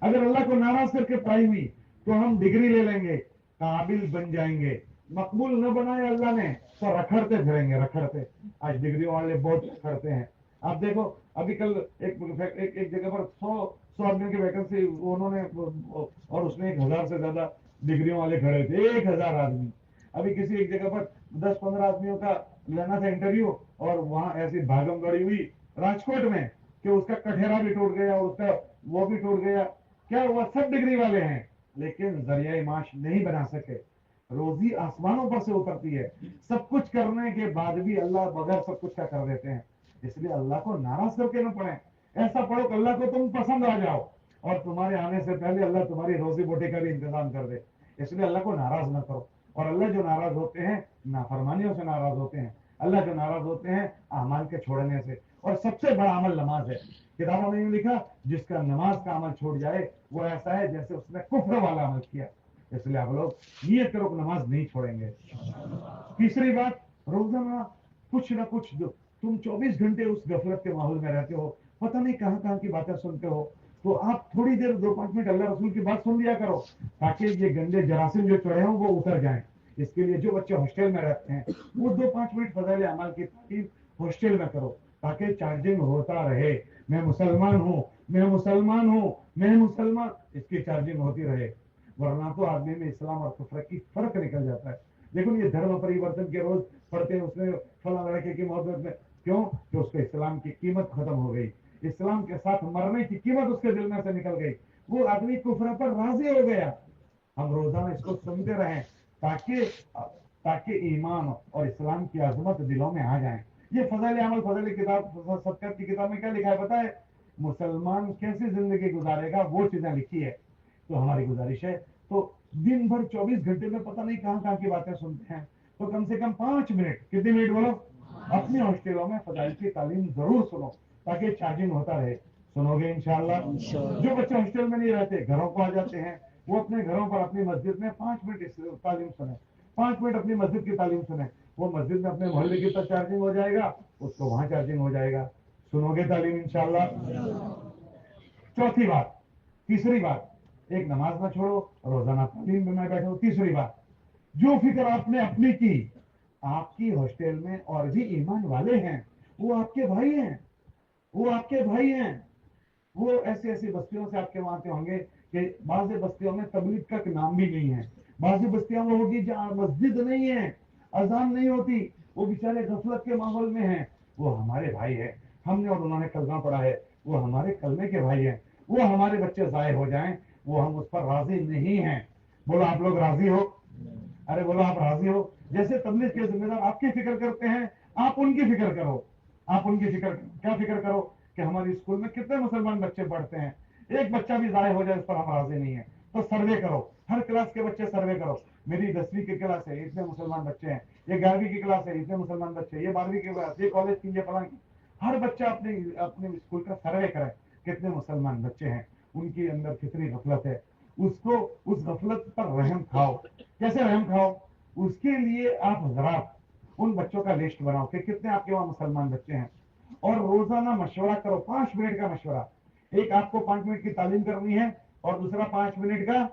अगर अल्लाह को नाराज करके पढ़ाई हुई तो हम डिग्री ले लेंगे, काबिल बन जाएंगे, मकबूल न बनाए अल्लाह ने तो रखड़ते फिरेंगे, रखड़ते। आज डिग्री वाले बहुत रखड़ते हैं। आप देखो अभी कल एक जगह पर 100 आदमियों की वैकेंसी उन्होंने, और उसमें 1000 से ज्यादा डिग्रियों वाले खड़े थे, 1000 आदमी। अभी किसी एक जगह पर 10-15 आदमियों का लेना था इंटरव्यू, और वहां ऐसी भागम दौड़ी हुई राजकोट में कि उसका कठेरा भी टूट गया, उसका वो भी टूट गया। क्या हुआ, सब डिग्री वाले हैं लेकिन जरिया माश नहीं बना सके। रोजी आसमानों पर से उतरती है, सब कुछ करने के बाद भी अल्लाह बगैर सब कुछ का कर देते हैं। इसलिए अल्लाह को नाराज करके न पढ़े, ऐसा पढ़ो कि अल्लाह को तुम पसंद आ जाओ, और तुम्हारे आने से पहले अल्लाह तुम्हारी रोजी बोटी का भी इंतजाम कर दे। इसलिए अल्लाह को नाराज न करो। और अल्लाह जो नाराज होते हैं नाफरमानियों से नाराज होते हैं, अल्लाह जो नाराज होते हैं अमाल के छोड़ने से। और सबसे बड़ा अमल नमाज है। किताबों में लिखा जिसका नमाज का अमल छूट जाए वो ऐसा है जैसे उसने कुफ्र वाला अमल किया। इसलिए आप लोग नियत करो कि नमाज नहीं छोड़ेंगे। तीसरी बात, रोजाना कुछ ना कुछ तुम 24 घंटे उस गफलत के माहौल में रहते हो, पता नहीं कहां कहां की बातें सुनते हो, तो आप थोड़ी देर 2-5 मिनट अल्लाह रसूल की बात सुन लिया करो, ताकि ये गंदे जरासीम जो चढ़े हों वो उतर जाएं। इसके लिए जो बच्चे हॉस्टल में रहते हैं वो 2-5 मिनट फज़ाइल अमाल की तालीम हॉस्टल में करो, ताकि चार्जिंग होता रहे। मैं मुसलमान हूँ, मैं मुसलमान हूँ, मैं मुसलमान, इसकी चार्जिंग होती रहे। वरना तो आदमी में इस्लाम और कुफ्र की फर्क निकल जाता है। देखो ये धर्म परिवर्तन के रोज पढ़ते हैं, उसने फला लड़के की मोहब्बत में, क्यों कि उसके इस्लाम की कीमत खत्म हो गई, इस्लाम के साथ मरने की कीमत उसके दिल में से निकल गई, वो आदमी कुफ्र पर राजी हो गया। हम रोजाना इसको सुनते रहें ताकि ताकि ईमान और इस्लाम की अजमत दिलों में आ जाए। ये फज़ाइल अमल, फज़ाइल किताब, सदक़ात की किताब में क्या लिखा है पता है? मुसलमान कैसी जिंदगी गुजारेगा वो चीजें लिखी है। तो हमारी गुजारिश है, तो दिन भर 24 घंटे में पता नहीं कहां कहां की बातें सुनते हैं, तो कम से कम 5 मिनट, कितनी मिनट बोलो, अपनी हॉस्टलों में फज़ाइल की तालीम जरूर सुनो, ताकि चार्जिंग होता रहे। सुनोगे इंशाअल्लाह। जो बच्चे हॉस्टल में नहीं रहते घरों को आ जाते हैं, वो अपने घरों पर अपनी मस्जिद में 5 मिनट इस तालीम सुने, 5 मिनट अपनी मस्जिद की तालीम सुने। वो मस्जिद में अपने मोहल्ले की तक चार्जिंग हो जाएगा, उसको वहां चार्जिंग हो जाएगा। सुनोगे तालीम इंशाअल्लाह। चौथी बात, तीसरी बात, एक नमाज ना छोड़ो, रोजाना तालीम में बैठो। तीसरी बात, जो फिक्र आपने अपनी की, आपकी हॉस्टल में और भी ईमान वाले हैं, वो आपके भाई हैं, वो आपके भाई हैं। वो ऐसी ऐसी बस्तियों से आपके वहां के होंगे कि बाज़ बस्तियों में तबलीग का नाम भी नहीं है, बाज़ बस्तियों में होगी जहाँ मस्जिद नहीं है, अजान नहीं होती, वो बेचारे गफलत के माहौल में हैं। वो हमारे भाई है, हमने और उन्होंने कलमा पढ़ा है, वो हमारे कलमे के भाई हैं। वो हमारे बच्चे जाए हो जाएं, वो हम उस पर राजी नहीं हैं। बोलो आप लोग राजी हो? अरे बोलो आप राजी हो? जैसे तबलीग के जिम्मेदार आपकी फिक्र करते हैं, आप उनकी फिक्र करो। आप उनकी फिक्र, क्या फिक्र करो कि हमारे स्कूल में कितने मुसलमान बच्चे पढ़ते हैं, एक बच्चा भी जाए हो जाए उस पर हम राजी नहीं है। तो सर्वे करो, हर क्लास के बच्चे सर्वे करो, मेरी 10वीं की क्लास है इतने मुसलमान बच्चे हैं, ये 11वीं की क्लास है इतने मुसलमान बच्चे, ये 12वीं की क्लास, ये कॉलेज की, ये फलां की। हर बच्चा अपने अपने स्कूल का सर्वे करे, कितने मुसलमान बच्चे हैं, उनके अंदर कितनी गफलत है, उसको उस गफलत पर रहम खाओ। कैसे रहम खाओ? उसके लिए आप हजरात उन बच्चों का लिस्ट बनाओ कि कितने आपके वहां मुसलमान बच्चे हैं, और रोजाना मशवरा करो, 5 मिनट का मशवरा। एक आपको 5 मिनट की तालीम करनी है और दूसरा 5 मिनट का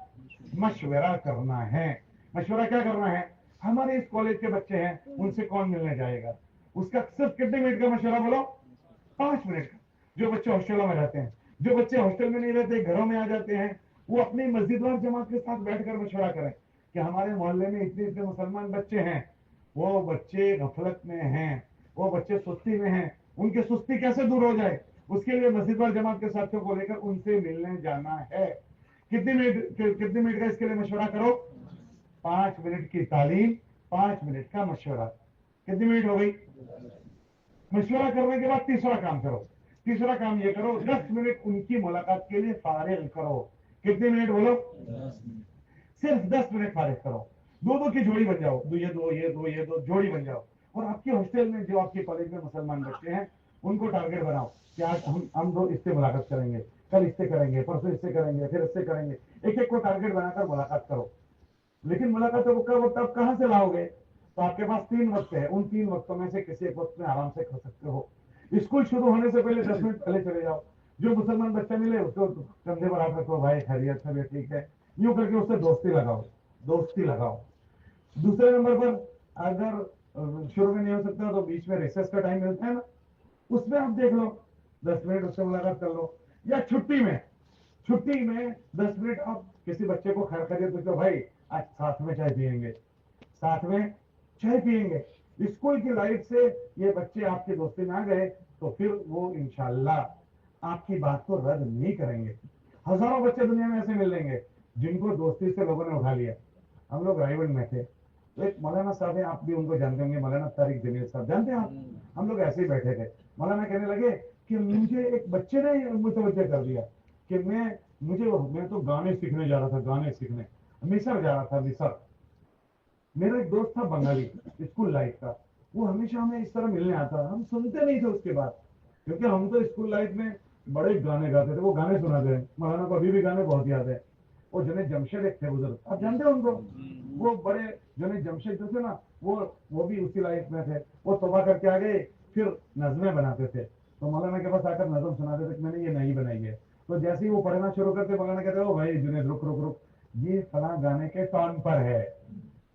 मशवरा करना है। मशवरा क्या करना है? हमारे इस कॉलेज के बच्चे हैं, उनसे कौन मिलने जाएगा, उसका सिर्फ कितने मिनट का मशवरा बोलो? 5 मिनट का। जो बच्चे हॉस्टलों में रहते हैं, जो बच्चे हॉस्टल में नहीं रहते, घरों में आ जाते हैं, वो अपनी मस्जिद वार जमात के साथ बैठकर मशवरा करें कि हमारे मोहल्ले में इतने इतने मुसलमान बच्चे हैं, वो बच्चे गफलत में हैं, वो बच्चे सुस्ती में हैं, उनकी सुस्ती कैसे दूर हो जाए, उसके लिए मस्जिद वार जमात के साथियों को लेकर उनसे मिलने जाना है। कितने मिनट का इसके लिए मशवरा करो? 5 मिनट की तालीम, 5 मिनट का मशवरा। कितनी मिनट हो गई? मशवरा करने के बाद तीसरा काम करो। तीसरा काम ये करो, 10 मिनट उनकी मुलाकात के लिए फारिग करो। कितने मिनट बोलो? सिर्फ 10 मिनट फारिग करो। दो दो की जोड़ी बन जाओ, ये दो ये दो ये दो, जोड़ी बन जाओ। और आपके हॉस्टल में जो आपके कॉलेज में मुसलमान बच्चे हैं, उनको टारगेट बनाओ कि आज हम दो इससे मुलाकात करेंगे, कल इससे करेंगे, परसों इससे करेंगे, फिर इससे करेंगे। एक एक को टारगेट बनाकर मुलाकात करो। लेकिन मुलाकात वक्त आप कहां से लाओगे? तो आपके पास 3 वक्त है, उन 3 वक्तों में से किसी एक वक्त में आराम से खा सकते हो। स्कूल शुरू होने से पहले 10 मिनट पहले चले जाओ। जो मुसलमान बच्चा मिले उसको कंधे पर हाथ रखो, भाई खैरियत से, ठीक है, यूं करके उससे दोस्ती लगाओ, दोस्ती लगाओ। दूसरे नंबर पर, अगर शुरू में नहीं हो सकता तो बीच में रिसेस का टाइम मिलता है ना, उसमें आप देख लो, 10 मिनट उससे मुलाकात कर लो। या छुट्टी में 10 मिनट आप किसी बच्चे को खैर खैरियत पूछो, भाई आज साथ में चाय पियेंगे, साथ में चाय पियेंगे। स्कूल की लाइफ से ये बच्चे आपकी दोस्ती में आ गए तो फिर वो इंशाल्लाह आपकी बात को रद्द नहीं करेंगे। हजारों बच्चे दुनिया में ऐसे मिलेंगे जिनको दोस्ती से लोगों ने उठा लिया। हम लोग रायगढ़ में थे, तो एक मौलाना साहब है, आप भी उनको जानते होंगे, मौलाना तारिक जमील साहब, जानते हैं आप? हम लोग ऐसे ही बैठे थे, मौलाना कहने लगे कि मुझे एक बच्चे ने मुतवज्जह कर दिया कि मैं तो गाने सीखने जा रहा था, गाने सीखने मिस्र जा रहा था, मिस्र। मेरा एक दोस्त था बंगाली, स्कूल लाइफ का, वो हमेशा हमें इस तरह मिलने आता, हम सुनते नहीं थे उसके बाद, क्योंकि हम तो स्कूल लाइफ में बड़े गाने गाते थे, वो गाने सुनाते हैं, मौलाना को अभी भी गाने बहुत याद है। वो जुनैद जमशेद एक थे बुजुर्ग, आप जानते हो उनको? वो बड़े जुनैद जमशेद जो थे ना, वो भी उसी लाइफ में थे। वो तौबा करके आ गए, फिर नज़में बनाते थे, तो मौलाना के पास आकर नज़म सुनाते थे कि मैंने ये नहीं बनाई है। तो जैसे ही वो पढ़ना शुरू करते, मौलाना कहते हो भाई जुनैद रुक रुक रुक, ये फला गाने के टॉन पर है,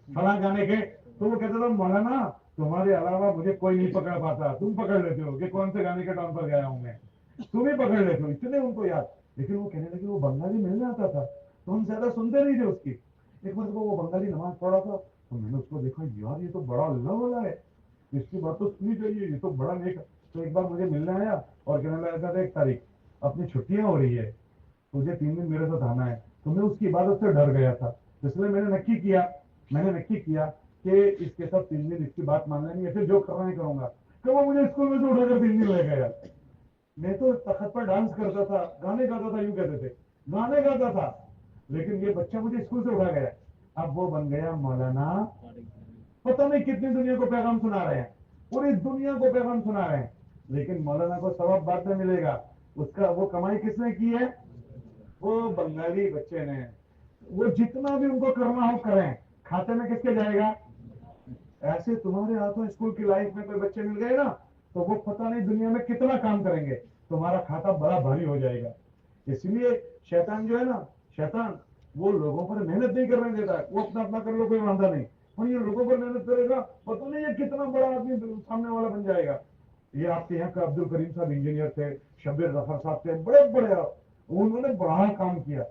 फला गाने के। तो वो कहते थे मौलाना तुम्हारे अलावा मुझे कोई नहीं पकड़ पाता, तुम पकड़ लेते हो कि कौन से गाने के टॉन पर गया हूं मैं, तुम ही पकड़ लेते हो, इतने उनको याद। लेकिन वो कहने लगे वो बंगाली मिलने आता था तो हम ज्यादा सुनते नहीं थे उसकी। एक बार वो बंगाली नमाज पढ़ा था तो मैंने उसको देखा, यार ये तो बड़ा अल्लाह वाला है, इसकी बात तो सुननी चाहिए, ये तो बड़ा नेक। तो एक बार मुझे मिलने आया और कहने लगा था 1 तारीख अपनी छुट्टियां हो रही है, तुझे 3 दिन मेरे साथ आना है। तो मैं उसकी इबादत से डर गया था, इसलिए मैंने नक्की किया कि इसके साथ 3 दिन इसकी बात मान लेनी है, फिर जो करना है करूंगा। तो वो मुझे स्कूल में से उठाकर 3 दिन ले गया। मैं तो तखत पर डांस करता था, गाने गाता था, यूं कहते थे गाने गाता था, लेकिन ये बच्चा मुझे स्कूल से उठा गया। अब वो बन गया मौलाना, पता नहीं कितनी दुनिया को पैगाम सुना रहे हैं, पूरी दुनिया को पैगाम सुना रहे हैं, लेकिन मौलाना को सवाब बाद में मिलेगा। उसका वो कमाई किसने की है? वो बंगाली बच्चे ने। वो जितना भी उनको करना हो करें, खाते में किसके जाएगा? ऐसे तुम्हारे हाथों स्कूल की लाइफ में कोई बच्चे मिल गए ना, तो वो पता नहीं दुनिया में कितना काम करेंगे, तुम्हारा खाता बड़ा भारी हो जाएगा। इसलिए शैतान जो है ना, शैतान वो लोगों पर मेहनत नहीं करने देता है, वो अपना अपना कर लो कोई वांधा नहीं, और ये लोगों पर मेहनत करेगा, पता नहीं ये कितना बड़ा आदमी सामने वाला बन जाएगा। ये आपके यहाँ का अब्दुल करीम साहब इंजीनियर थे, शब्बीर जफर साहब थे, बड़े बड़े, उन्होंने बड़ा काम किया,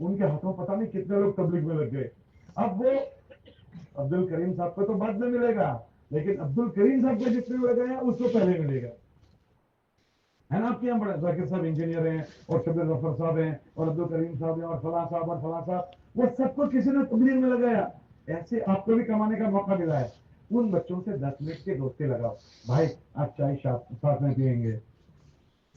उनके हाथों पता नहीं कितने लोग तबलीग में लग गए। अब वो अब्दुल करीम साहब को तो बाद में मिलेगा, लेकिन अब्दुल करीम साहब को जितने में लगे हैं उसको पहले मिलेगा, है ना? आपके यहाँ बड़े जाकिर साहब इंजीनियर हैं, और शब्बीर जफर साहब हैं, और अब्दुल करीम साहब हैं, और फला साहब और फला साहब, वो सबको किसी ने तबलीग में लगाया। ऐसे आपको भी कमाने का मौका मिला है। उन बच्चों से 10 मिनट की दोस्ती लगाओ, भाई आज चाय साथ में पियेंगे।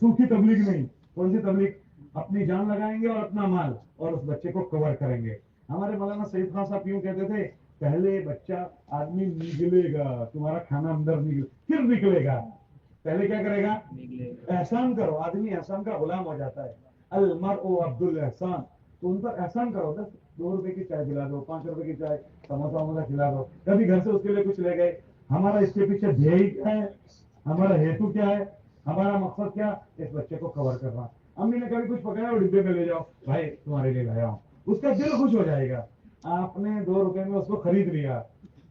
सूखी तबलीग नहीं, कौन सी तबलीग? अपनी जान लगाएंगे और अपना माल, और उस बच्चे को कवर करेंगे। हमारे मौलाना सईद खान साहब यूं कहते थे, पहले बच्चा आदमी निकलेगा, तुम्हारा खाना अंदर निकले फिर निकलेगा, पहले क्या करेगा? एहसान करो, आदमी एहसान का गुलाम हो जाता है। अलमरउ अब्दुल एहसान, तो उन पर एहसान करो, 2 रुपए की चाय पिला दो, 5 रुपए की चाय, समोसा वमोसा खिला दो, कभी घर से उसके लिए कुछ ले गए, हमारा इसके पीछे ध्येय क्या है, हमारा हेतु क्या है, हमारा मकसद क्या, इस बच्चे को कवर करना। अम्मी ने कभी कुछ पकाया और डिब्बे में ले जाओ, भाई तुम्हारे लिए लाया हूँ, उसका दिल खुश हो जाएगा। आपने 2 रुपए में उसको खरीद लिया।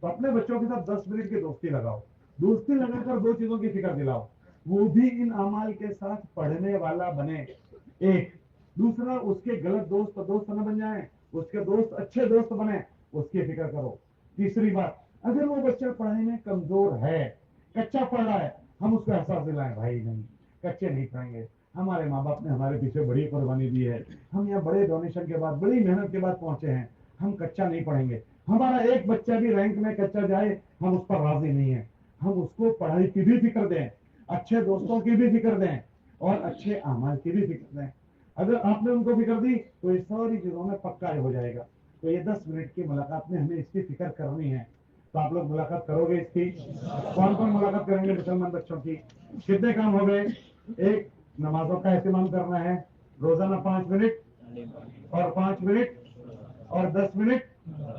तो अपने बच्चों के साथ 10 मिनट की दोस्ती लगाओ, दोस्ती लगाकर 2 चीजों की फिक्र दिलाओ, वो भी इन अमाल के साथ पढ़ने वाला बने, एक। दूसरा, उसके गलत दोस्त न बन जाए, उसके दोस्त अच्छे दोस्त बने, उसकी फिक्र करो। तीसरी बात, अगर वो बच्चा पढ़ाई में कमजोर है, कच्चा पढ़ रहा है, हम उसको एहसास दिलाएं, भाई नहीं, कच्चे नहीं पढ़ेंगे, हमारे माँ बाप ने हमारे पीछे बड़ी कुर्बानी दी है, हम यहाँ बड़े डोनेशन के बाद, बड़ी मेहनत के बाद पहुंचे हैं, हम कच्चा नहीं पढ़ेंगे। हमारा एक बच्चा भी रैंक में कच्चा जाए, हम उस पर राजी नहीं है। हम उसको पढ़ाई की भी फिक्र दें, अच्छे दोस्तों की भी फिक्र दें, और अच्छे अमाल की भी फिक्र दें। अगर आपने उनको फिक्र दी तो ये सारी चीजों में पक्का हो जाएगा। तो ये 10 मिनट की मुलाकात में हमें इसकी फिक्र करनी है। तो आप लोग मुलाकात करोगे इसकी? कौन कौन मुलाकात करेंगे मुसलमान बच्चों की? कितने काम हो गए? एक, नमाजों का एहतमाम करना है, रोजाना 5 मिनट और 5 मिनट और 10 मिनट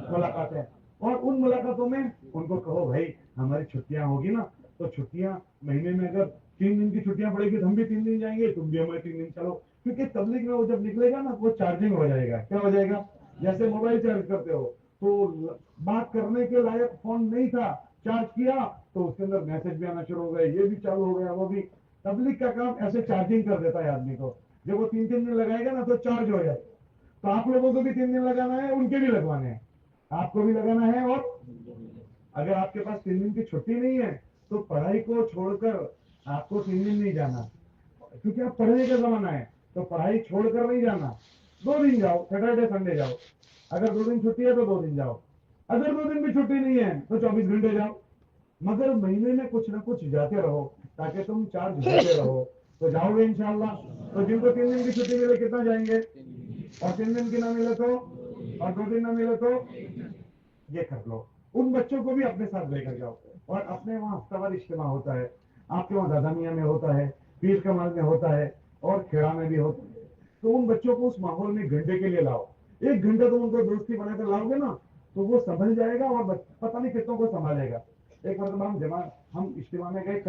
मुलाकातें। और उन मुलाकातों में उनको कहो, भाई हमारी छुट्टियां होगी ना, तो छुट्टियां महीने में अगर 3 दिन की छुट्टियां पड़ेगी तो हम भी 3 दिन जाएंगे, तुम भी हमारे 3 दिन चलो। क्योंकि तबलीग में वो जब निकलेगा ना, वो चार्जिंग हो जाएगा। क्या हो जाएगा? जैसे मोबाइल चार्ज करते हो, तो बात करने के लायक फोन नहीं था, चार्ज किया तो उसके अंदर मैसेज भी आना शुरू हो गए, ये भी चालू हो गया, वो भी। तबलीग का काम ऐसे चार्जिंग कर देता है आदमी को। जब वो 3-3 दिन लगाएगा ना, तो चार्ज हो जाए। तो आप लोगों को भी 3 दिन लगाना है, उनके भी लगवाने हैं, आपको भी लगाना है। और अगर आपके पास 3 दिन की छुट्टी नहीं है, तो पढ़ाई को छोड़कर आपको 3 दिन नहीं जाना, क्योंकि आप पढ़ने का जमाना है, तो पढ़ाई छोड़कर नहीं जाना। 2 दिन जाओ, सैटरडे संडे जाओ। अगर 2 दिन छुट्टी है तो 2 दिन जाओ, अगर 2 दिन भी छुट्टी नहीं है तो 24 घंटे जाओ। मगर महीने में कुछ ना कुछ जाते रहो, ताकि तुम चार्ज होते रहो। तो जाओगे इंशाल्लाह। तो जिनको 3 दिन की छुट्टी मिले, कितना जाएंगे? और 3 दिन की ना मिले तो, और 2 दिन ना मिले तो, ये कर लो। उन बच्चों को भी अपने साथ लेकर जाओ। और अपने वहाँ हफ्तावार इज्तिमा होता है, आपके वहाँ दादा मियाँ में होता है, पीर कमाल में होता है, और खेड़ा में भी होता है। तो उन बच्चों को उस माहौल में घंटे के लिए लाओ। 1 घंटा तो उनको दोस्ती बनाकर लाओगे ना, तो वो संभल जाएगा, और पता नहीं कितनों को संभालेगा। एक मरतबा हम इज्तिमा में गए,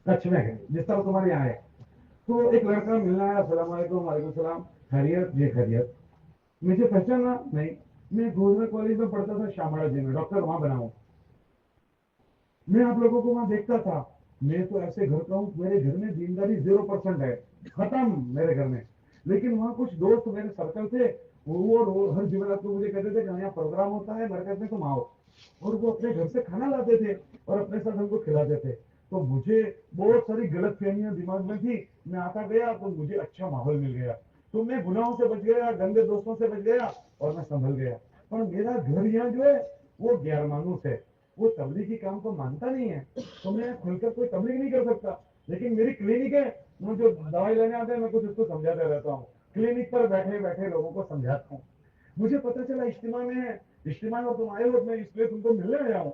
कच्छ में गए, जिस तरह तुम्हारे यहाँ है। तो एक लड़का मिलना आया, अस्सलाम वालेकुम, वालेकुम सलाम, खैरियत? जी खैरियत। मुझे पहचाना नहीं, मैं गोदरा कॉलेज में पढ़ता था, श्यामड़ा जी में, डॉक्टर वहां बना हूं। मैं आप लोगों को वहां देखता था। मैं तो ऐसे घर का हूँ, मेरे घर में दीनदारी 0% है, खत्म मेरे घर में। लेकिन वहाँ कुछ दोस्त मेरे सर्कल थे, वो हर जुमेरात को मुझे कहते थे कि यहाँ प्रोग्राम होता है मरकज में, तुम आओ। और वो अपने घर से खाना लाते थे और अपने साथ हमको खिलाते थे। तो मुझे बहुत सारी गलत फहमियां दिमाग में थी। मैं आता गया तो मुझे अच्छा माहौल मिल गया, तो मैं गुनाहों से बच गया, गंदे दोस्तों से बच गया, और मैं संभल गया। पर मेरा घर यहाँ जो है, वो गैर मानूस है, वो तबलीगी काम को मानता नहीं है। तो मैं खुलकर कोई तबलीग नहीं कर सकता। लेकिन मेरी क्लिनिक है, मैं जो दवाई लेने आते हैं, मैं कुछ उसको समझाता रहता हूँ, क्लिनिक पर बैठे बैठे लोगों को समझाता हूँ। मुझे पता चला इज्तिमा में है, इज्तिमा में तुम आए हो, मैं इसलिए तुमको मिलने आया हूँ।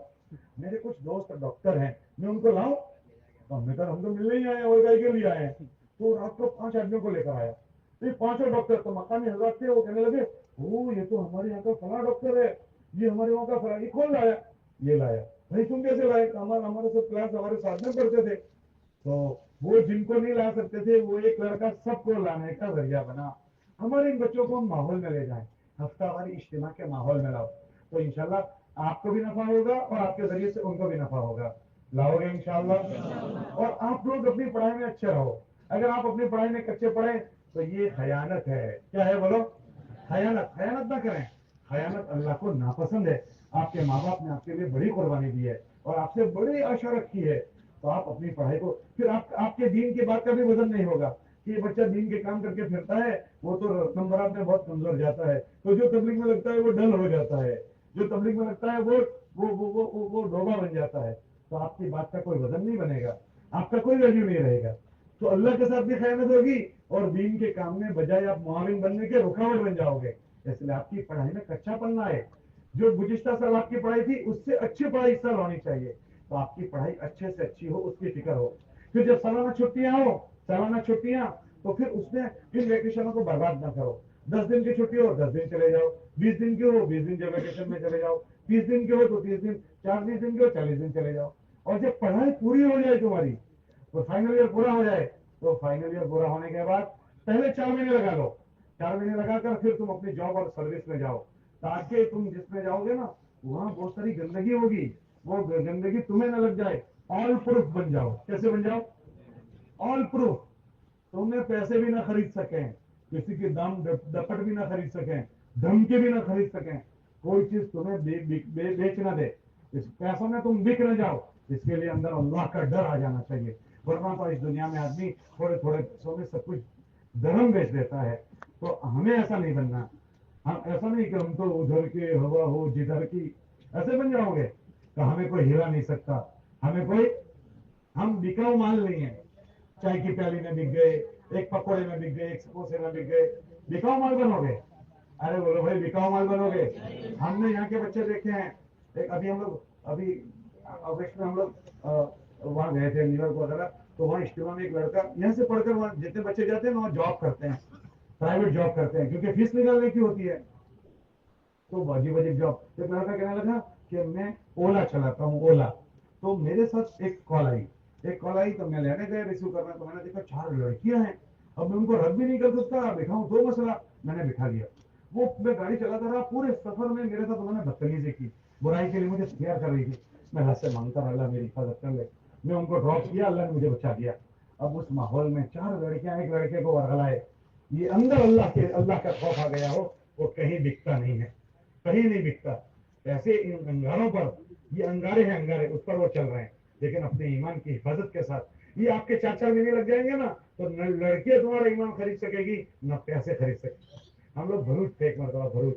मेरे कुछ दोस्त डॉक्टर हैं, मैं उनको लाऊं? तो हमने कहा हम तो मिलने ही आए हैं, और गाय के लिए आए हैं। तो रात को 5 आदमियों को लेकर आया। तो ये 5 डॉक्टर तो मकामी हजरत थे, वो कहने लगे, ओ ये तो हमारे यहाँ का फला डॉक्टर है, ये हमारे वहाँ का फला, ये कौन लाया? ये लाया। भाई तुम कैसे लाए? हमारे सब क्लास हमारे साथ में पढ़ते थे। तो वो जिनको नहीं ला सकते थे, वो एक लड़का सबको लाने का जरिया बना। हमारे इन बच्चों को हम माहौल में ले जाएं, हफ्तावारी इज्तिमा के माहौल में लाओ, तो इंशाल्लाह आपको भी नफा होगा और आपके जरिए से उनको भी नफा होगा। लाओगे इंशाल्लाह? और आप लोग अपनी पढ़ाई में अच्छे रहो। अगर आप अपनी पढ़ाई में कच्चे पढ़े तो ये खयानत है। क्या है बोलो? खयानत। खयानत ना करें, खयानत अल्लाह को नापसंद है। आपके माँ बाप ने आपके लिए बड़ी कुर्बानी दी है और आपसे बड़ी आशा रखी है। तो आप अपनी पढ़ाई को, फिर आपके दीन की बात का भी वजन नहीं होगा कि ये बच्चा दीन के काम करके फिरता है, वो तो नंबरात में बहुत कमजोर जाता है। तो जो तबलीग में लगता है वो डल हो जाता है, जो तबलीग में लगता है वो डोबा बन जाता है। तो आपकी बात का कोई वजन नहीं बनेगा, आपका कोई वैल्यू नहीं रहेगा। तो अल्लाह के साथ भी खयानत होगी, और दीन के काम में बजाय आप मुआविन बनने के रुकावट बन जाओगे। इसलिए आपकी पढ़ाई में कच्चा पन्ना है। जो गुज़िश्ता साल आपकी पढ़ाई थी, उससे अच्छी पढ़ाई इस साल होनी चाहिए। तो आपकी पढ़ाई अच्छे से अच्छी हो, उसकी फिक्र हो। फिर जब सालाना छुट्टियां हो, सालाना छुट्टियां, तो फिर उसमें इन वेकेशनों को बर्बाद ना करो। 10 दिन की छुट्टी हो, 10 दिन चले जाओ, 20 दिन की हो, 20 दिन जब वेकेशन में चले जाओ, 30 दिन के हो तो 30 दिन, 40 दिन के 40 दिन चले जाओ। और जब पढ़ाई पूरी हो जाए तुम्हारी, तो फाइनल ईयर पूरा हो जाए, तो फाइनल ईयर पूरा होने के बाद पहले 4 महीने लगा लो, 4 महीने लगाकर फिर तुम अपनी जॉब और सर्विस में जाओ, ताकि तुम जिसमें जाओगे ना वहां बहुत सारी गंदगी होगी, वो गंदगी तुम्हें न लग जाए। ऑल प्रूफ बन जाओ। कैसे बन जाओ? All proof. तुमने पैसे भी ना खरीद सकें, किसी की दाम दपट भी ना खरीद सकें, धमकी भी ना खरीद सकें, कोई चीज तुम्हें बेच ना दे, इस पैसों में तुम बिक न जाओ। इसके लिए अंदर अल्लाह का डर आ जाना चाहिए, वरना तो इस दुनिया में आदमी थोड़े थोड़े पैसों में सब कुछ धर्म बेच देता है। तो हमें ऐसा नहीं बनना। हम ऐसा नहीं कि हम तो उधर के हवा हो जिधर की, ऐसे बन जाओगे तो हमें कोई हिला नहीं सकता, हमें कोई, हम बिकाऊ माल नहीं है। चाय की प्याली में बिक गए, एक पकौड़े में बिक गए, एक समोसे में बिक गए, बिकाऊ माल बनोगे? अरे बोलो भाई, बिकाऊ माल बनोगे? हमने यहाँ के बच्चे देखे हैं। एक अभी हम लोग अभी अगस्त में हम लोग वहाँ गए थे न्यूयॉर्क वगैरह, तो वहाँ स्कूलों में एक लड़का यहाँ से पढ़कर वहाँ जितने बच्चे जाते हैं वहाँ जॉब करते हैं, प्राइवेट जॉब करते हैं, क्योंकि फीस निकालने की होती है, तो अजीब अजीब जॉब। तो लड़का कहने लगा कि मैं ओला चलाता हूँ, ओला। तो मेरे साथ एक कॉल आई तो मैं लेने गया रिसीव करना, तो मैंने देखा 4 लड़कियां हैं। अब मैं उनको रद्द भी नहीं कर सकता, बिठाऊं तो मसला, मैंने बिठा लिया। वो मैं गाड़ी चलाता रहा, पूरे सफर में मेरे साथ उन्होंने बदतमीजी की, बुराई के लिए मुझे तैयार कर रही थी। मैं अल्लाह से मांगता रहा, अल्लाह मेरी हिफाजत कर ले। मैं उनको ड्रॉप किया, अल्लाह ने मुझे बचा दिया। अब उस माहौल में 4 लड़कियां एक लड़के को वरगलाए, ये अंदर अल्लाह का खौफ आ गया हो, वो कहीं बिकता नहीं है, कहीं नहीं बिकता। ऐसे इन अंगारों पर, ये अंगारे हैं, अंगारे उस पर वो चल रहे हैं, लेकिन अपने ईमान की हिफाजत के साथ। ये आपके 4-4 महीने लग जाएंगे ना, तो न लड़कियां तुम्हारा ईमान खरीद सकेगी, न पैसे खरीद सकेगी। हम लोग भरूच थे एक मरतबा, भरूच,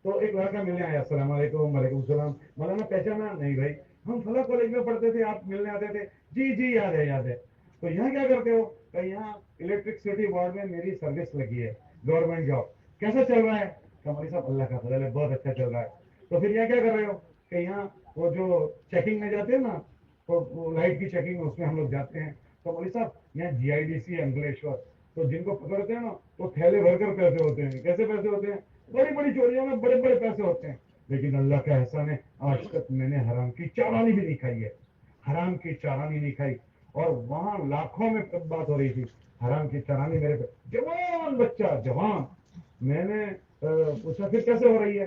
तो एक लड़का मिलने आया, अस्सलाम वालेकुम। वालेकुम सलाम। मौलाना पहचाना? नहीं भाई, हम फला कॉलेज में पढ़ते थे, आप मिलने आते थे। जी जी याद है, याद है। तो यहाँ क्या करते हो? तो यहाँ इलेक्ट्रिसिटी बोर्ड में मेरी सर्विस लगी है, गवर्नमेंट जॉब। कैसा चल रहा है? हमारी साहब अल्लाह का फजल है, बहुत अच्छा चल रहा है। तो फिर यहाँ क्या कर रहे हो? कि यहाँ वो जो चेकिंग में जाते हैं ना, तो लाइट की चेकिंग, उसमें हम लोग जाते हैं। तो मौलवी साहब यहाँ GIDC अंकलेश्वर, तो जिनको पकड़ते हैं ना, वो थैले भरकर पैसे होते हैं। कैसे पैसे होते हैं? बड़ी बड़ी चोरियों में बड़े बड़े पैसे होते हैं। लेकिन अल्लाह का एहसान है, आज तक मैंने हराम की चारानी भी नहीं खाई है, हराम की चारानी नहीं खाई। और वहां लाखों में बात हो रही थी, हराम की चारानी मेरे पे, जवान बच्चा, जवान। मैंने पूछा फिर कैसे हो रही है,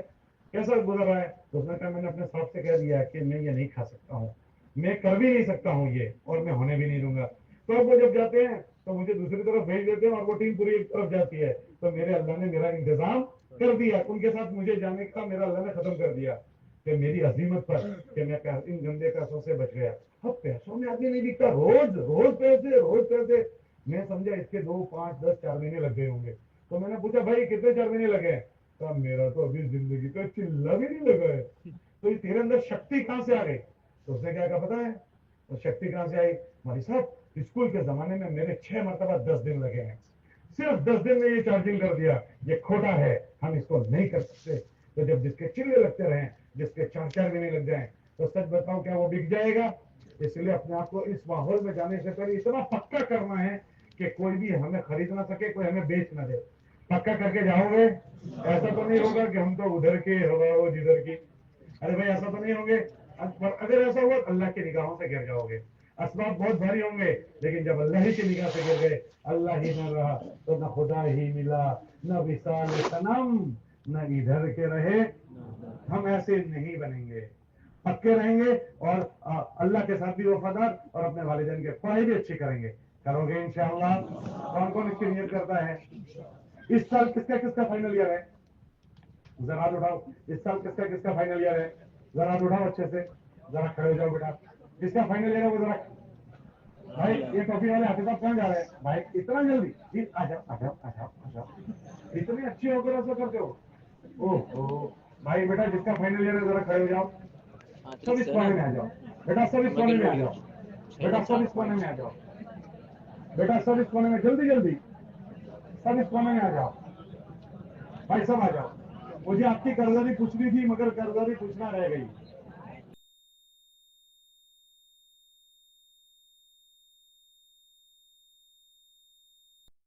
कैसा गुजर रहा है? तो उसने कहा मैंने अपने साथ से कह दिया कि मैं ये नहीं खा सकता हूँ, मैं कर भी नहीं सकता हूँ ये, और मैं होने भी नहीं दूंगा। तो अब वो जब जाते हैं तो मुझे दूसरी तरफ भेज देते हैं, और वो टीम पूरी एक तरफ जाती है। तो मेरे अल्लाह ने मेरा इंतजाम कर दिया, उनके साथ मुझे जाने का मेरा अल्लाह ने खत्म कर दिया, कि मेरी अजीमत पर, कि मैं इन गंदे पैसों से बच गया। अब पैसों में आदमी नहीं दिखता, रोज रोज पैसे, रोज पैसे। मैं समझा इसके 2, 5, 10, 4 महीने लग गए होंगे। तो मैंने पूछा भाई कितने 4 महीने लगे हैं? तो मेरा तो अभी जिंदगी का चिल्ला भी नहीं लगा है। तो ये तेरे अंदर शक्ति कहां से आ गई? तो उसने क्या कहा पता है? तो शक्ति कहां से आई? हमारी साहब स्कूल के जमाने में मेरे 6 मरतबा 10 दिन लगे हैं, सिर्फ 10 दिन में ये चार्जिंग कर दिया। ये खोटा है, हम इसको नहीं कर सकते। तो जब जिसके चिल्ले लगते रहे, जिसके 4-4 महीने लग जाए, तो सच बताऊं क्या वो बिक जाएगा? इसलिए अपने आप को इस माहौल में जाने से पहले इतना पक्का करना है कि कोई भी हमें खरीद ना सके, कोई हमें बेच ना दे। पक्का करके जाओगे? ऐसा तो नहीं होगा कि हम तो उधर के हवा हो जिधर की। अरे भाई ऐसा तो नहीं होंगे। अगर ऐसा हुआ तो अल्लाह की निगाहों से गिर जाओगे। असबाब बहुत भारी होंगे, लेकिन जब अल्लाह ही की निगाह से गिर गए, अल्लाह ही न रहा, तो न खुदा ही मिला, न विशाल सनम, न इधर के रहे। हम ऐसे नहीं बनेंगे, पक्के रहेंगे, और अल्लाह के साथ भी वफादार, और अपने वालिदैन के पढ़ाई भी अच्छी करेंगे। करोगे इंशाअल्लाह? कौन कौन इसकी नियत करता है? इस साल किसका किसका फाइनल ईयर है? जरा हाथ उठाओ। इस साल किसका किसका फाइनल ईयर है? जरा हाथ उठाओ अच्छे से, जरा खड़े हो जाओ बेटा। किसका फाइनल ईयर है वो जरा? भाई ये टॉफी वाले हाथी साहब कहाँ जा रहे हैं? भाई इतना जल्दी? आ जाओ आ जाओ आ जाओ आ जाओ। इतनी अच्छी होकर ऐसा करते हो? ओह भाई बेटा, जिसका फाइनल ईयर है जरा खड़े हो जाओ। सब इस कोने में आ जाओ बेटा, सब इस कोने में आ जाओ बेटा, सब इस कोने में आ जाओ बेटा, सब इस कोने में, जल्दी जल्दी सब इस कोने में आ जाओ भाई, सब आ जाओ। मुझे आपकी कर्जदारी पूछनी थी, मगर कर्जदारी पूछना रह गई।